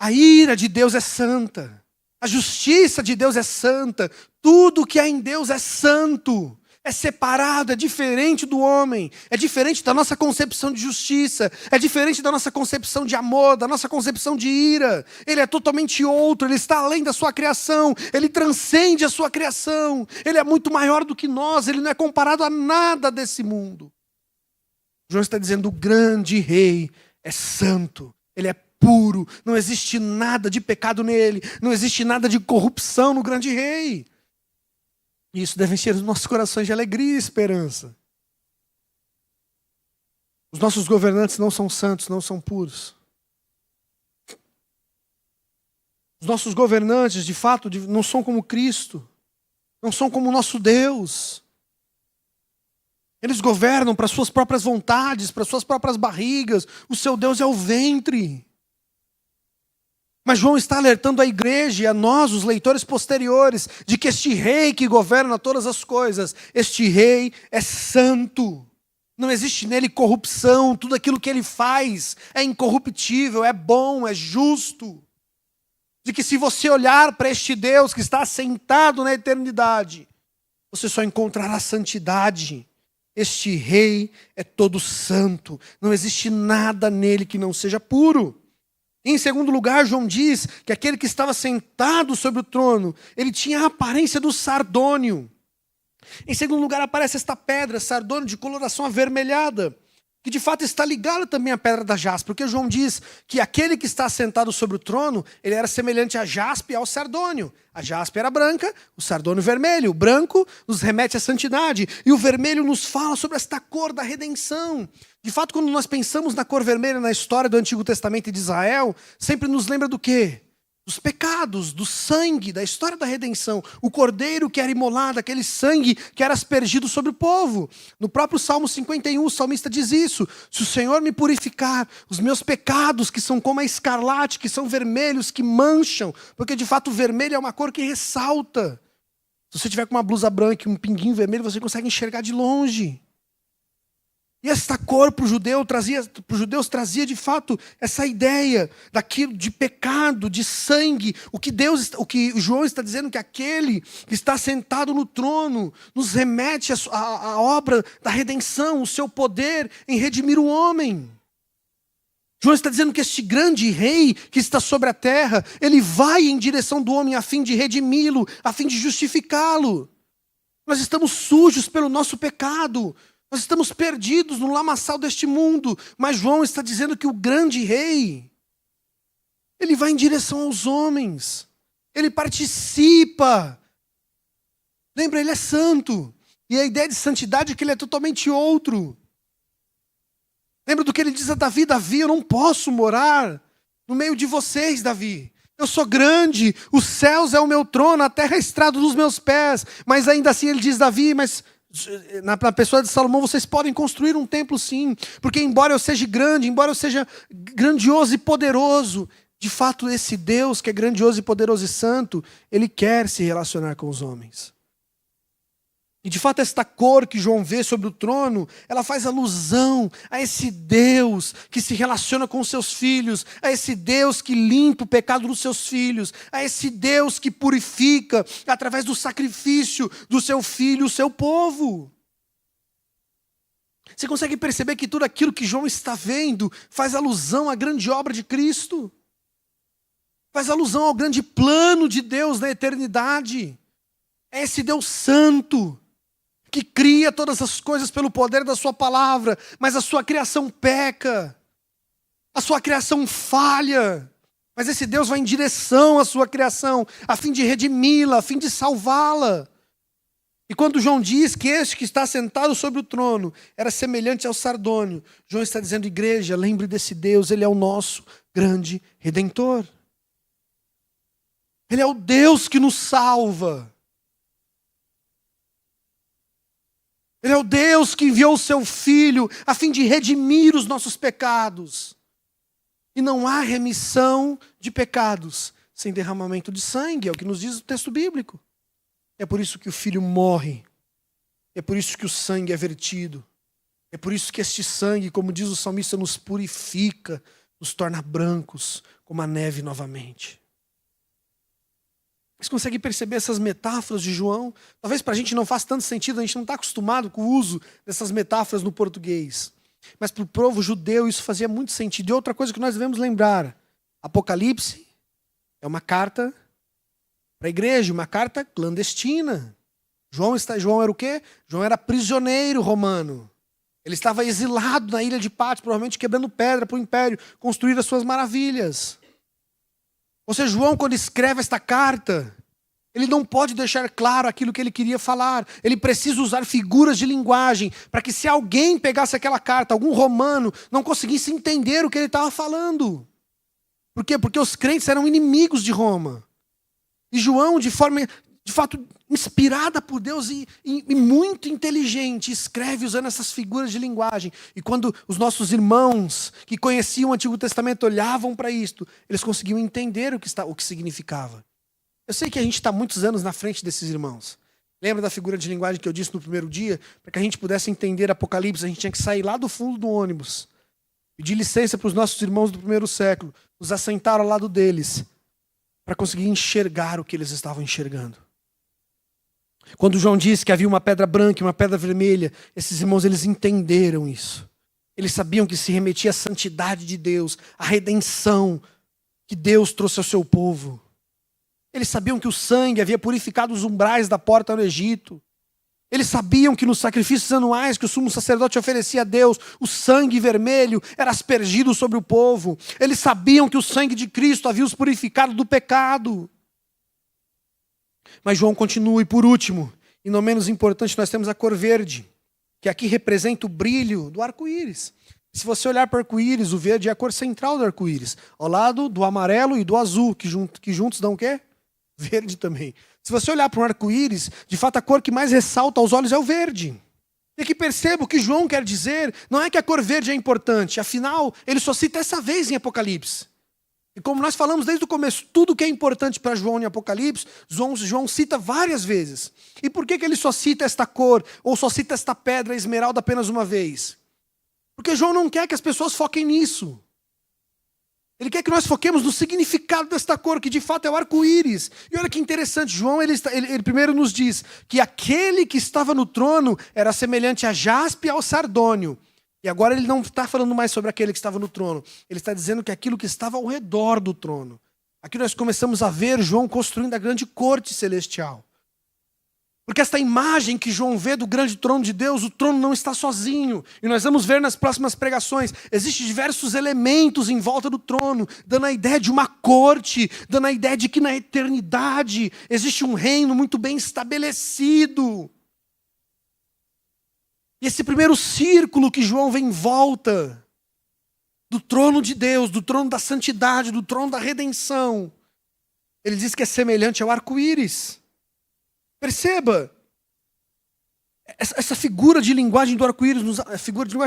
A ira de Deus é santa. A justiça de Deus é santa. Tudo que há em Deus é santo. É separado, é diferente do homem. É diferente da nossa concepção de justiça. É diferente da nossa concepção de amor, da nossa concepção de ira. Ele é totalmente outro, ele está além da sua criação. Ele transcende a sua criação. Ele é muito maior do que nós, ele não é comparado a nada desse mundo. João está dizendo, o grande rei é santo. Ele é puro, não existe nada de pecado nele, não existe nada de corrupção no grande rei. E isso deve encher os nossos corações de alegria e esperança. Os nossos governantes não são santos, não são puros. Os nossos governantes, de fato, não são como Cristo. Não são como o nosso Deus. Eles governam para suas próprias vontades, para suas próprias barrigas. O seu Deus é o ventre. Mas João está alertando a igreja e a nós, os leitores posteriores, de que este rei que governa todas as coisas, este rei é santo. Não existe nele corrupção, tudo aquilo que ele faz é incorruptível, é bom, é justo. De que se você olhar para este Deus que está assentado na eternidade, você só encontrará santidade. Este rei é todo santo, não existe nada nele que não seja puro. Em segundo lugar, João diz que aquele que estava sentado sobre o trono, ele tinha a aparência do sardônio. Em segundo lugar, aparece esta pedra, sardônio, de coloração avermelhada, que de fato está ligada também à pedra da jaspe, porque João diz que aquele que está sentado sobre o trono, ele era semelhante à jaspe e ao sardônio. A jaspe era branca, o sardônio vermelho. O branco nos remete à santidade, e o vermelho nos fala sobre esta cor da redenção. De fato, quando nós pensamos na cor vermelha na história do Antigo Testamento e de Israel, sempre nos lembra do quê? Dos pecados, do sangue, da história da redenção. O cordeiro que era imolado, aquele sangue que era aspergido sobre o povo. No próprio Salmo 51, o salmista diz isso: se o Senhor me purificar, os meus pecados que são como a escarlate, que são vermelhos, que mancham, porque de fato o vermelho é uma cor que ressalta. Se você tiver com uma blusa branca e um pinguinho vermelho, você consegue enxergar de longe. E esta cor para os judeus trazia de fato essa ideia daquilo de pecado, de sangue. O que João está dizendo que aquele que está sentado no trono nos remete à obra da redenção, o seu poder em redimir o homem. João está dizendo que este grande rei que está sobre a terra, ele vai em direção do homem a fim de redimi-lo, a fim de justificá-lo. Nós estamos sujos pelo nosso pecado. Nós estamos perdidos no lamaçal deste mundo, mas João está dizendo que o grande rei, ele vai em direção aos homens, ele participa. Lembra, ele é santo, e a ideia de santidade é que ele é totalmente outro. Lembra do que ele diz a Davi: Davi, eu não posso morar no meio de vocês, Davi. Eu sou grande, os céus é o meu trono, a terra é a estrado dos meus pés. Mas ainda assim ele diz: Davi, mas na pessoa de Salomão, vocês podem construir um templo sim, porque embora eu seja grande, embora eu seja grandioso e poderoso, de fato esse Deus que é grandioso e poderoso e santo, ele quer se relacionar com os homens. E de fato esta cor que João vê sobre o trono, ela faz alusão a esse Deus que se relaciona com os seus filhos, a esse Deus que limpa o pecado dos seus filhos, a esse Deus que purifica através do sacrifício do seu filho, o seu povo. Você consegue perceber que tudo aquilo que João está vendo faz alusão à grande obra de Cristo? Faz alusão ao grande plano de Deus na eternidade. É esse Deus santo que cria todas as coisas pelo poder da sua palavra, mas a sua criação peca, a sua criação falha, mas esse Deus vai em direção à sua criação, a fim de redimi-la, a fim de salvá-la. E quando João diz que este que está sentado sobre o trono era semelhante ao sardônio, João está dizendo: igreja, lembre desse Deus, ele é o nosso grande Redentor. Ele é o Deus que nos salva. Ele é o Deus que enviou o seu Filho a fim de redimir os nossos pecados. E não há remissão de pecados sem derramamento de sangue, é o que nos diz o texto bíblico. É por isso que o Filho morre. É por isso que o sangue é vertido. É por isso que este sangue, como diz o salmista, nos purifica, nos torna brancos como a neve novamente. Você consegue perceber essas metáforas de João? Talvez para a gente não faça tanto sentido, a gente não está acostumado com o uso dessas metáforas no português. Mas para o povo judeu isso fazia muito sentido. E outra coisa que nós devemos lembrar: Apocalipse é uma carta para a igreja, uma carta clandestina. João era o quê? João era prisioneiro romano. Ele estava exilado na ilha de Patmos, provavelmente quebrando pedra para o império construir as suas maravilhas. Ou seja, João, quando escreve esta carta, Ele não pode deixar claro aquilo que ele queria falar. Ele precisa usar figuras de linguagem para que se alguém pegasse aquela carta, algum romano, não conseguisse entender o que ele estava falando. Por quê? Porque os crentes eram inimigos de Roma. E João, de forma, de fato, inspirada por Deus e muito inteligente, escreve usando essas figuras de linguagem. E quando os nossos irmãos que conheciam o Antigo Testamento olhavam para isto, eles conseguiam entender o que significava. Eu sei que a gente está muitos anos na frente desses irmãos. Lembra da figura de linguagem que eu disse no primeiro dia? Para que a gente pudesse entender Apocalipse, a gente tinha que sair lá do fundo do ônibus. Pedir licença para os nossos irmãos do primeiro século, nos assentar ao lado deles, para conseguir enxergar o que eles estavam enxergando. Quando João disse que havia uma pedra branca e uma pedra vermelha, esses irmãos, eles entenderam isso. Eles sabiam que se remetia à santidade de Deus, à redenção que Deus trouxe ao seu povo. Eles sabiam que o sangue havia purificado os umbrais da porta no Egito. Eles sabiam que nos sacrifícios anuais que o sumo sacerdote oferecia a Deus, o sangue vermelho era aspergido sobre o povo. Eles sabiam que o sangue de Cristo havia os purificado do pecado. Mas João continua, e por último, e não menos importante, nós temos a cor verde, que aqui representa o brilho do arco-íris. Se você olhar para o arco-íris, o verde é a cor central do arco-íris, ao lado do amarelo e do azul, que juntos dão o quê? Verde também. Se você olhar para um arco-íris, de fato a cor que mais ressalta aos olhos é o verde. E aqui perceba o que João quer dizer, não é que a cor verde é importante, afinal, ele só cita essa vez em Apocalipse. E como nós falamos desde o começo, tudo que é importante para João em Apocalipse, João cita várias vezes. E por que ele só cita esta cor, ou só cita esta pedra esmeralda apenas uma vez? Porque João não quer que as pessoas foquem nisso. Ele quer que nós foquemos no significado desta cor, que de fato é o arco-íris. E olha que interessante, João ele primeiro nos diz que aquele que estava no trono era semelhante a jaspe e ao sardônio. E agora ele não está falando mais sobre aquele que estava no trono. Ele está dizendo que aquilo que estava ao redor do trono. Aqui nós começamos a ver João construindo a grande corte celestial. Porque esta imagem que João vê do grande trono de Deus, o trono não está sozinho. E nós vamos ver nas próximas pregações, existem diversos elementos em volta do trono, dando a ideia de uma corte, dando a ideia de que na eternidade existe um reino muito bem estabelecido. E esse primeiro círculo que João vê em volta do trono de Deus, do trono da santidade, do trono da redenção, ele diz que é semelhante ao arco-íris. Perceba, essa figura de linguagem do arco-íris,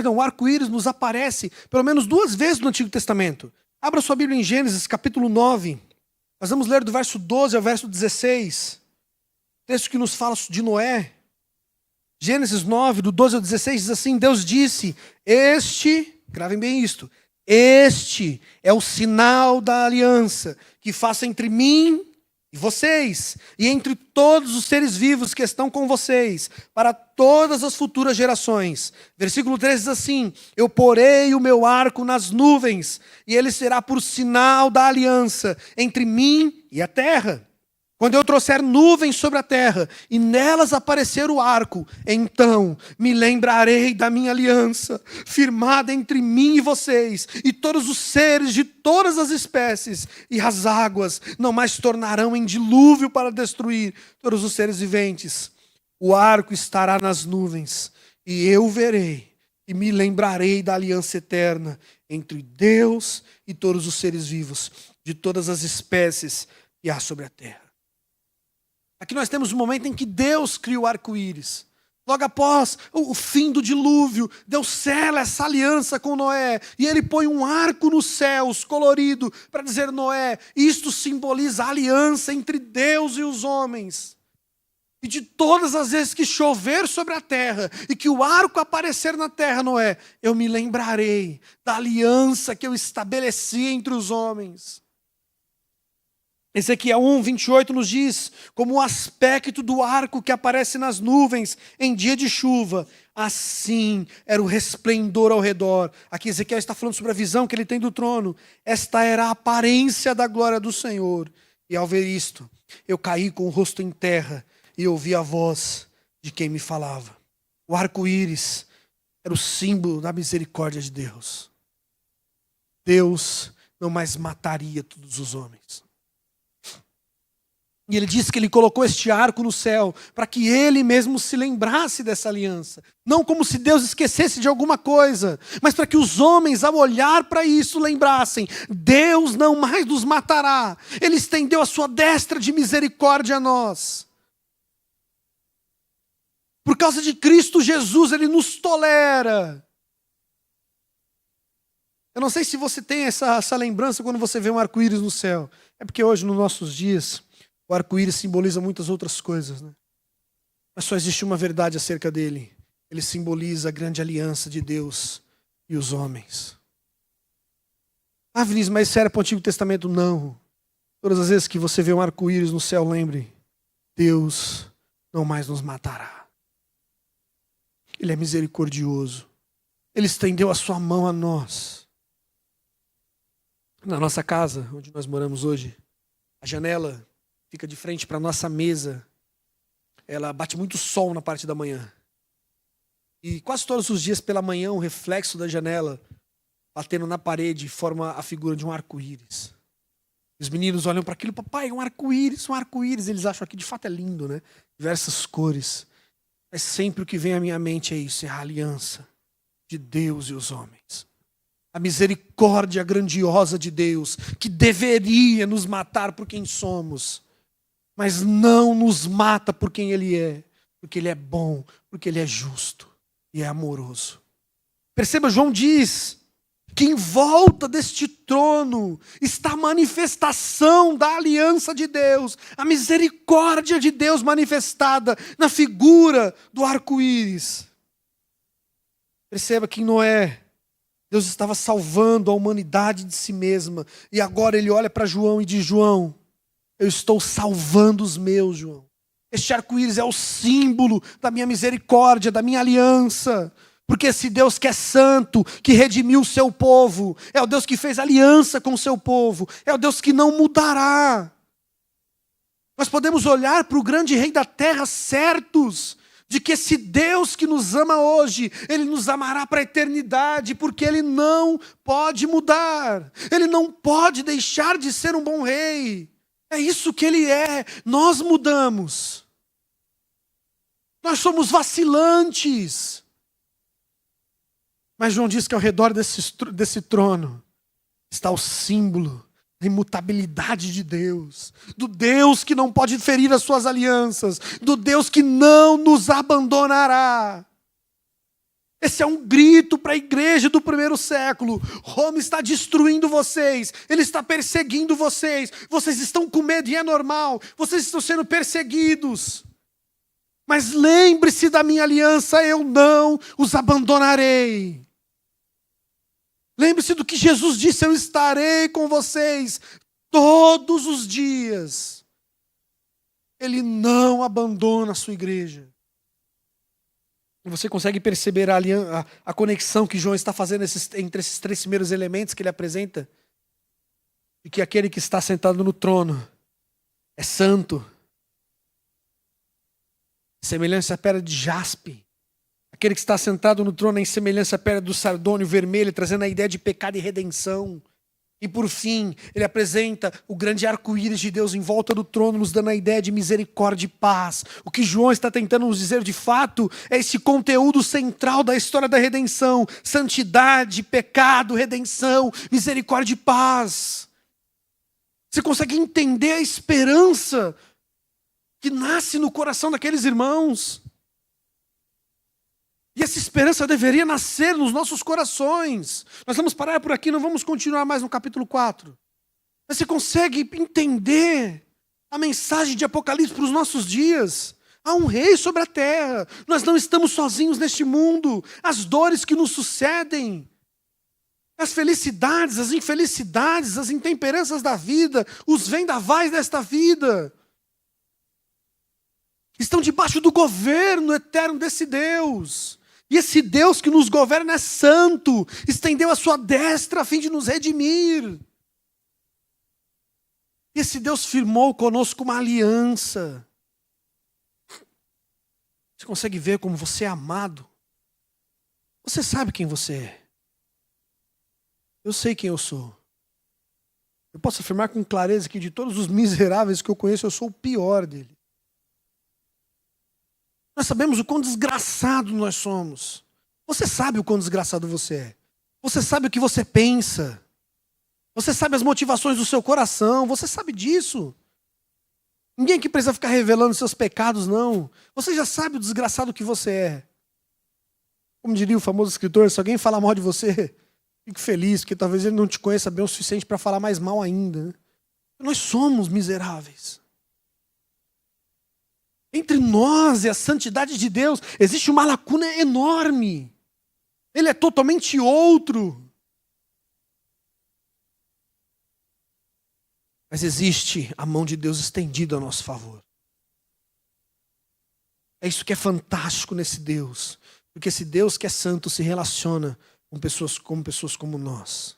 o arco-íris nos aparece pelo menos 2 vezes no Antigo Testamento. Abra sua Bíblia em Gênesis, capítulo 9. Nós vamos ler do verso 12 ao verso 16. Texto que nos fala de Noé. Gênesis 9, do 12 ao 16, diz assim: Deus disse, gravem bem isto, este é o sinal da aliança que faço entre mim e vocês, e entre todos os seres vivos que estão com vocês, para todas as futuras gerações. Versículo 13 diz assim: eu porei o meu arco nas nuvens, e ele será por sinal da aliança entre mim e a terra. Quando eu trouxer nuvens sobre a terra, e nelas aparecer o arco, então me lembrarei da minha aliança, firmada entre mim e vocês, e todos os seres de todas as espécies, e as águas não mais tornarão em dilúvio para destruir todos os seres viventes. O arco estará nas nuvens, e eu verei, e me lembrarei da aliança eterna entre Deus e todos os seres vivos, de todas as espécies que há sobre a terra. Aqui nós temos um momento em que Deus cria o arco-íris. Logo após o fim do dilúvio, Deus sela essa aliança com Noé. E ele põe um arco nos céus, colorido, para dizer: Noé, isto simboliza a aliança entre Deus e os homens. E de todas as vezes que chover sobre a terra, e que o arco aparecer na terra, Noé, eu me lembrarei da aliança que eu estabeleci entre os homens. Ezequiel 1:28 nos diz, como o aspecto do arco que aparece nas nuvens em dia de chuva, assim era o resplendor ao redor. Aqui Ezequiel está falando sobre a visão que ele tem do trono. Esta era a aparência da glória do Senhor. E ao ver isto, eu caí com o rosto em terra e ouvi a voz de quem me falava. O arco-íris era o símbolo da misericórdia de Deus. Deus não mais mataria todos os homens. E ele disse que ele colocou este arco no céu para que ele mesmo se lembrasse dessa aliança. Não como se Deus esquecesse de alguma coisa, mas para que os homens, ao olhar para isso, lembrassem: Deus não mais nos matará. Ele estendeu a sua destra de misericórdia a nós. Por causa de Cristo Jesus, Ele nos tolera. Eu não sei se você tem essa lembrança quando você vê um arco-íris no céu. É porque hoje, nos nossos dias, o arco-íris simboliza muitas outras coisas, né? Mas só existe uma verdade acerca dele. Ele simboliza a grande aliança de Deus e os homens. Ah, Vinícius, mas isso era para o Antigo Testamento? Não. Todas as vezes que você vê um arco-íris no céu, lembre: Deus não mais nos matará. Ele é misericordioso. Ele estendeu a sua mão a nós. Na nossa casa, onde nós moramos hoje, a janela fica de frente para a nossa mesa. Ela bate muito sol na parte da manhã. E quase todos os dias pela manhã, o reflexo da janela batendo na parede forma a figura de um arco-íris. Os meninos olham para aquilo: papai, um arco-íris, um arco-íris. Eles acham que de fato é lindo, né? Diversas cores. Mas sempre o que vem à minha mente é isso: é a aliança de Deus e os homens. A misericórdia grandiosa de Deus, que deveria nos matar por quem somos, mas não nos mata por quem Ele é, porque Ele é bom, porque Ele é justo e é amoroso. Perceba, João diz que em volta deste trono está a manifestação da aliança de Deus, a misericórdia de Deus manifestada na figura do arco-íris. Perceba que em Noé, Deus estava salvando a humanidade de si mesma, e agora Ele olha para João e diz: João, eu estou salvando os meus, João. Este arco-íris é o símbolo da minha misericórdia, da minha aliança. Porque esse Deus que é santo, que redimiu o seu povo, é o Deus que fez aliança com o seu povo, é o Deus que não mudará. Nós podemos olhar para o grande rei da terra certos de que esse Deus que nos ama hoje, Ele nos amará para a eternidade, porque Ele não pode mudar. Ele não pode deixar de ser um bom rei. É isso que Ele é. Nós mudamos. Nós somos vacilantes. Mas João diz que ao redor desse trono está o símbolo da imutabilidade de Deus, do Deus que não pode ferir as suas alianças, do Deus que não nos abandonará. Esse é um grito para a igreja do primeiro século. Roma está destruindo vocês, ele está perseguindo vocês, vocês estão com medo e é normal, vocês estão sendo perseguidos. Mas lembre-se da minha aliança, eu não os abandonarei. Lembre-se do que Jesus disse: eu estarei com vocês todos os dias. Ele não abandona a sua igreja. E você consegue perceber a conexão que João está fazendo entre esses três primeiros elementos que ele apresenta? E que aquele que está sentado no trono é santo, semelhança à pedra de jaspe. Aquele que está sentado no trono é em semelhança à pedra do sardônio vermelho, trazendo a ideia de pecado e redenção. E por fim, ele apresenta o grande arco-íris de Deus em volta do trono, nos dando a ideia de misericórdia e paz. O que João está tentando nos dizer de fato é esse conteúdo central da história da redenção: santidade, pecado, redenção, misericórdia e paz. Você consegue entender a esperança que nasce no coração daqueles irmãos? E essa esperança deveria nascer nos nossos corações. Nós vamos parar por aqui, não vamos continuar mais no capítulo 4. Mas você consegue entender a mensagem de Apocalipse para os nossos dias? Há um rei sobre a terra. Nós não estamos sozinhos neste mundo. As dores que nos sucedem, as felicidades, as infelicidades, as intemperanças da vida, os vendavais desta vida, estão debaixo do governo eterno desse Deus. E esse Deus que nos governa é santo, estendeu a sua destra a fim de nos redimir. E esse Deus firmou conosco uma aliança. Você consegue ver como você é amado? Você sabe quem você é. Eu sei quem eu sou. Eu posso afirmar com clareza que de todos os miseráveis que eu conheço, eu sou o pior dele. Nós sabemos o quão desgraçado nós somos. Você sabe o quão desgraçado você é. Você sabe o que você pensa. Você sabe as motivações do seu coração. Você sabe disso. Ninguém aqui precisa ficar revelando seus pecados, não. Você já sabe o desgraçado que você é. Como diria o famoso escritor, se alguém falar mal de você, fique feliz, porque talvez ele não te conheça bem o suficiente para falar mais mal ainda. Né? Nós somos miseráveis. Entre nós e a santidade de Deus existe uma lacuna enorme. Ele é totalmente outro. Mas existe a mão de Deus estendida a nosso favor. É isso que é fantástico nesse Deus. Porque esse Deus que é santo se relaciona com pessoas como nós.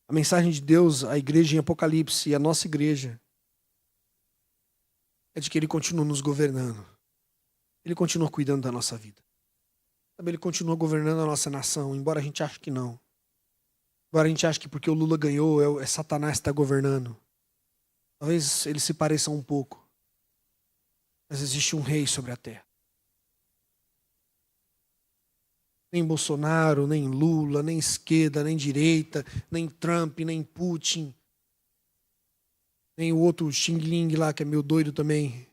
A mensagem de Deus à igreja em Apocalipse e à nossa igreja é de que Ele continua nos governando. Ele continua cuidando da nossa vida. Sabe, Ele continua governando a nossa nação, embora a gente ache que não. Embora a gente ache que porque o Lula ganhou, é Satanás que está governando. Talvez eles se pareçam um pouco. Mas existe um rei sobre a terra. Nem Bolsonaro, nem Lula, nem esquerda, nem direita, nem Trump, nem Putin. Nem o outro Xing Ling lá, que é meio doido também.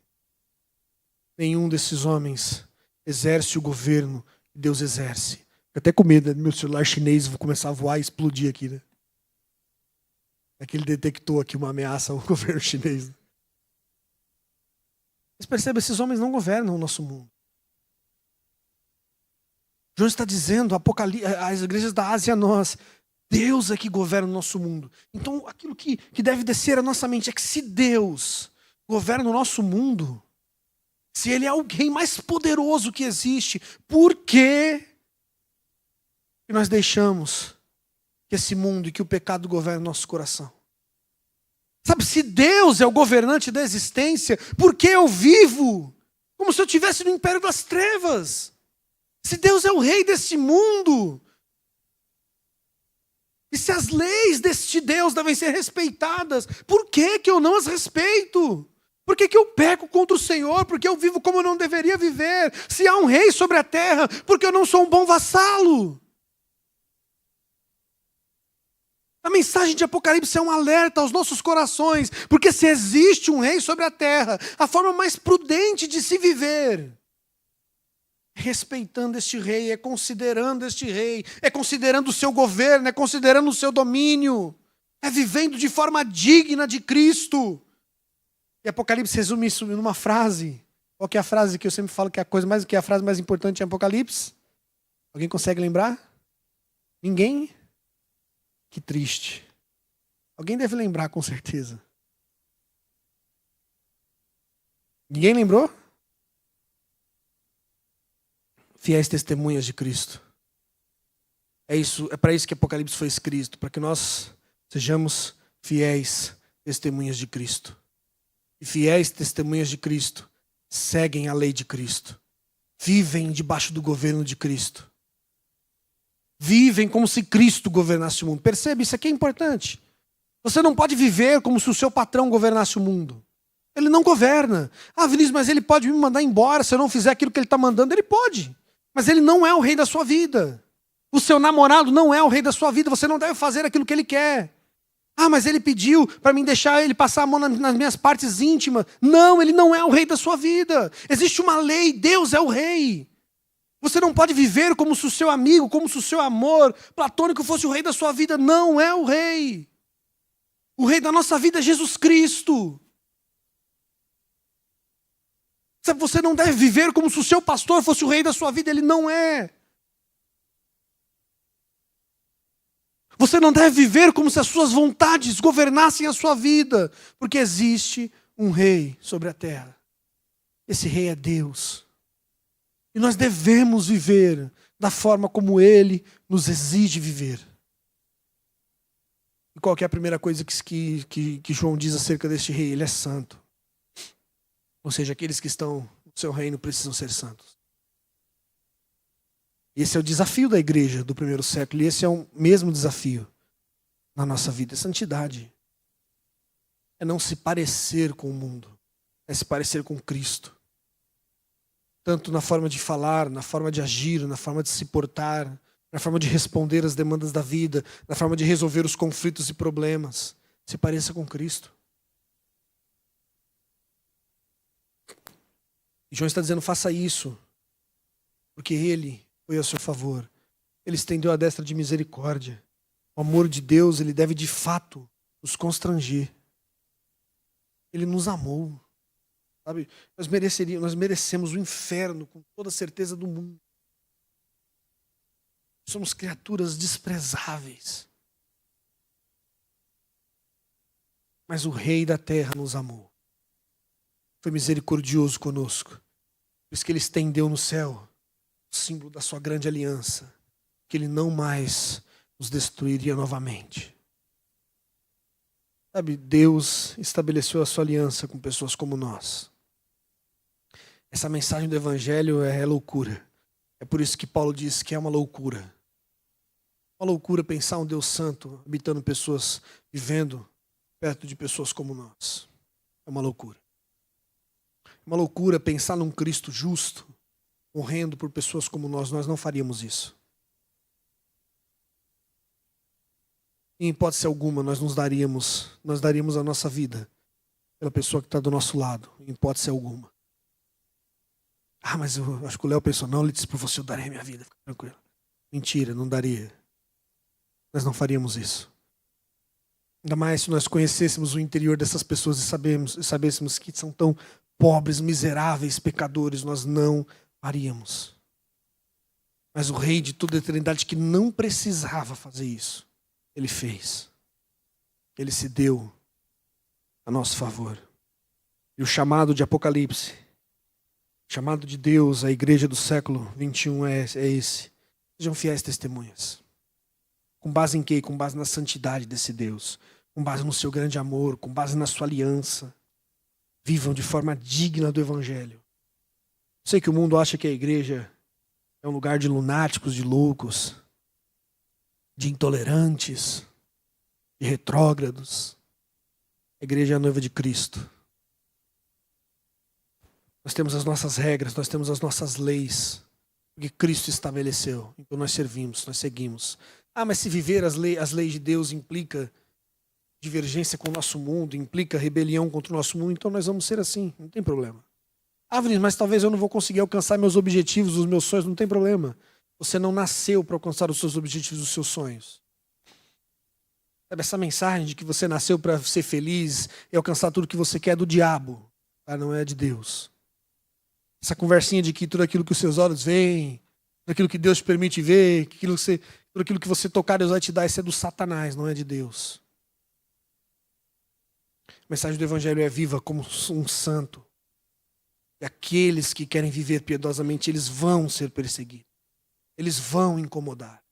Nenhum desses homens exerce o governo que Deus exerce. Fico até com medo, né? Meu celular chinês vou começar a voar e explodir aqui, né? Aquele detectou aqui uma ameaça ao governo chinês. Mas perceba, esses homens não governam o nosso mundo. João está dizendo, as igrejas da Ásia a nós, Deus é que governa o nosso mundo. Então, aquilo que deve descer à nossa mente é que se Deus governa o nosso mundo, se Ele é o rei mais poderoso que existe, por que nós deixamos que esse mundo e que o pecado governe o nosso coração? Sabe, se Deus é o governante da existência, por que eu vivo como se eu estivesse no império das trevas? Se Deus é o rei deste mundo, e se as leis deste Deus devem ser respeitadas, por que eu não as respeito? Por que eu peco contra o Senhor? Porque eu vivo como eu não deveria viver? Se há um rei sobre a terra, porque eu não sou um bom vassalo? A mensagem de Apocalipse é um alerta aos nossos corações, porque se existe um rei sobre a terra, a forma mais prudente de se viver é respeitando este rei, é considerando este rei, é considerando o seu governo, é considerando o seu domínio, é vivendo de forma digna de Cristo. E Apocalipse resume isso numa frase. Qual que é a frase que eu sempre falo que é a frase mais importante em Apocalipse? Alguém consegue lembrar? Ninguém? Que triste. Alguém deve lembrar, com certeza. Ninguém lembrou? Fiéis testemunhas de Cristo. É para isso que Apocalipse foi escrito, para que nós sejamos fiéis testemunhas de Cristo. E fiéis testemunhas de Cristo seguem a lei de Cristo. Vivem debaixo do governo de Cristo. Vivem como se Cristo governasse o mundo. Percebe? Isso aqui é importante. Você não pode viver como se o seu patrão governasse o mundo. Ele não governa. Ah, Vinícius, mas ele pode me mandar embora se eu não fizer aquilo que ele está mandando. Ele pode. Mas ele não é o rei da sua vida. O seu namorado não é o rei da sua vida. Você não deve fazer aquilo que ele quer. Ah, mas ele pediu para mim deixar ele passar a mão nas minhas partes íntimas. Não, ele não é o rei da sua vida. Existe uma lei, Deus é o rei. Você não pode viver como se o seu amigo, como se o seu amor platônico fosse o rei da sua vida. Não é o rei. O rei da nossa vida é Jesus Cristo. Você não deve viver como se o seu pastor fosse o rei da sua vida. Ele não é. Você não deve viver como se as suas vontades governassem a sua vida. Porque existe um rei sobre a terra. Esse rei é Deus. E nós devemos viver da forma como Ele nos exige viver. E qual que é a primeira coisa que João diz acerca deste rei? Ele é santo. Ou seja, aqueles que estão no seu reino precisam ser santos. Esse é o desafio da igreja do primeiro século. E esse é o mesmo desafio na nossa vida. É santidade. É não se parecer com o mundo. É se parecer com Cristo. Tanto na forma de falar, na forma de agir, na forma de se portar, na forma de responder às demandas da vida, na forma de resolver os conflitos e problemas. Se pareça com Cristo. E João está dizendo, faça isso, porque Ele foi a seu favor. Ele estendeu a destra de misericórdia. O amor de Deus, Ele deve de fato nos constranger. Ele nos amou. Sabe? Nós merecemos o inferno com toda a certeza do mundo. Somos criaturas desprezáveis. Mas o Rei da terra nos amou. Foi misericordioso conosco. Por isso que Ele estendeu no céu o símbolo da sua grande aliança. Que Ele não mais nos destruiria novamente. Sabe, Deus estabeleceu a sua aliança com pessoas como nós. Essa mensagem do Evangelho é loucura. É por isso que Paulo diz que é uma loucura. Uma loucura pensar um Deus santo habitando pessoas, vivendo perto de pessoas como nós. É uma loucura. É uma loucura pensar num Cristo justo, morrendo por pessoas como nós. Nós não faríamos isso. Em hipótese alguma, nós daríamos a nossa vida pela pessoa que está do nosso lado. Em hipótese alguma. Ah, mas eu acho que o Léo pensou, não, ele disse por você, eu daria a minha vida, fica tranquilo. Mentira, não daria. Nós não faríamos isso. Ainda mais se nós conhecêssemos o interior dessas pessoas e sabêssemos que são tão pobres, miseráveis, pecadores, nós não faríamos. Mas o Rei de toda a eternidade que não precisava fazer isso, Ele fez. Ele se deu a nosso favor. E o chamado de Apocalipse, o chamado de Deus à igreja do século 21 é esse. Sejam fiéis testemunhas. Com base em quê? Com base na santidade desse Deus. Com base no seu grande amor, com base na sua aliança. Vivam de forma digna do Evangelho. Sei que o mundo acha que a igreja é um lugar de lunáticos, de loucos, de intolerantes, de retrógrados. A igreja é a noiva de Cristo. Nós temos as nossas regras, nós temos as nossas leis, porque Cristo estabeleceu. Então nós servimos, nós seguimos. Ah, mas se viver as leis de Deus implica divergência com o nosso mundo, implica rebelião contra o nosso mundo, então nós vamos ser assim, não tem problema. Ah, Vinícius, mas talvez eu não vou conseguir alcançar meus objetivos, os meus sonhos, não tem problema. Você não nasceu para alcançar os seus objetivos, os seus sonhos. Sabe, essa mensagem de que você nasceu para ser feliz e alcançar tudo que você quer é do diabo, tá? Não é de Deus. Essa conversinha de que tudo aquilo que os seus olhos veem, tudo aquilo que Deus te permite ver, tudo aquilo que você tocar, Deus vai te dar, isso é do Satanás, não é de Deus. A mensagem do Evangelho é viva como um santo. E aqueles que querem viver piedosamente, eles vão ser perseguidos. Eles vão incomodar.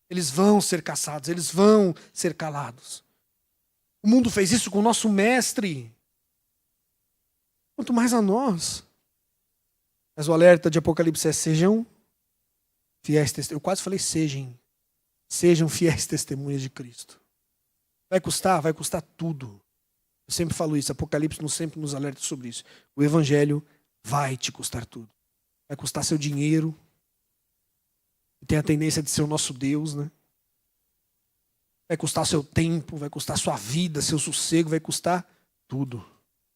Eles vão ser caçados. Eles vão ser calados. O mundo fez isso com o nosso mestre. Quanto mais a nós. Mas o alerta de Apocalipse é: sejam fiéis testemunhas. Eu quase falei sejam. Sejam fiéis testemunhas de Cristo. Vai custar tudo. Eu sempre falo isso. Apocalipse sempre nos alerta sobre isso. O Evangelho vai te custar tudo. Vai custar seu dinheiro. Tem a tendência de ser o nosso Deus, né? Vai custar seu tempo, vai custar sua vida, seu sossego, vai custar tudo.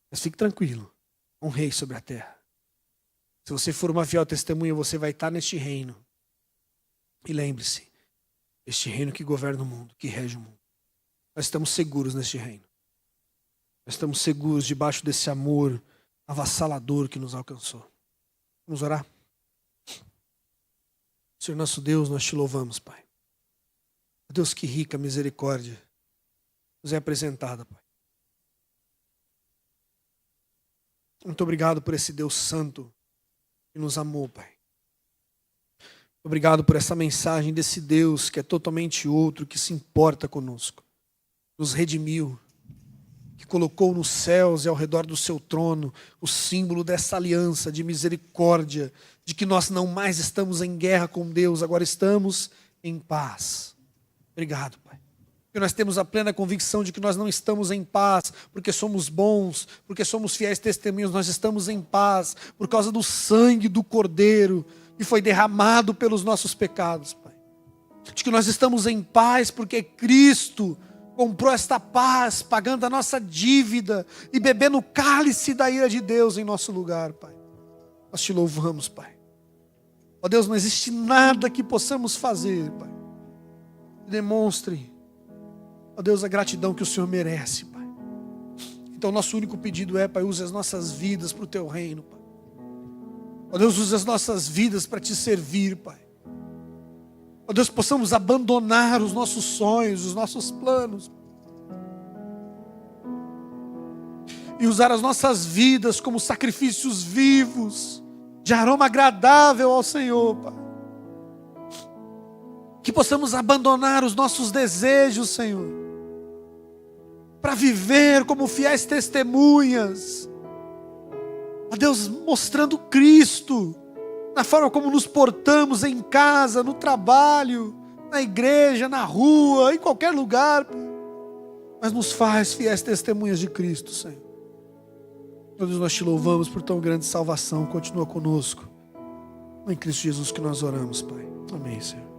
Mas fique tranquilo. Um rei sobre a terra. Se você for uma fiel testemunha, você vai estar neste reino. E lembre-se, este reino que governa o mundo, que rege o mundo. Nós estamos seguros neste reino. Nós estamos seguros debaixo desse amor avassalador que nos alcançou. Vamos orar? Senhor nosso Deus, nós te louvamos, Pai. Deus, que rica misericórdia nos é apresentada, Pai. Muito obrigado por esse Deus santo que nos amou, Pai. Obrigado por essa mensagem desse Deus que é totalmente outro, que se importa conosco. Nos redimiu, que colocou nos céus e ao redor do seu trono o símbolo dessa aliança de misericórdia, de que nós não mais estamos em guerra com Deus, agora estamos em paz. Obrigado, Pai. Porque nós temos a plena convicção de que nós não estamos em paz, porque somos bons, porque somos fiéis testemunhas, nós estamos em paz, por causa do sangue do Cordeiro, que foi derramado pelos nossos pecados, Pai. De que nós estamos em paz, porque Cristo comprou esta paz, pagando a nossa dívida, e bebendo o cálice da ira de Deus em nosso lugar, Pai. Nós te louvamos, Pai. Ó Deus, não existe nada que possamos fazer, Pai, que demonstre, ó Deus, a gratidão que o Senhor merece, Pai. Então nosso único pedido é, Pai, use as nossas vidas para o Teu reino, Pai. Ó Deus, use as nossas vidas para Te servir, Pai. Ó Deus, possamos abandonar os nossos sonhos, os nossos planos, e usar as nossas vidas como sacrifícios vivos, de aroma agradável ao Senhor, Pai. Que possamos abandonar os nossos desejos, Senhor, para viver como fiéis testemunhas, ó Deus, mostrando Cristo, na forma como nos portamos em casa, no trabalho, na igreja, na rua, em qualquer lugar, mas nos faz fiéis testemunhas de Cristo, Senhor. Ó Deus, nós te louvamos por tão grande salvação, continua conosco, em Cristo Jesus que nós oramos, Pai. Amém, Senhor.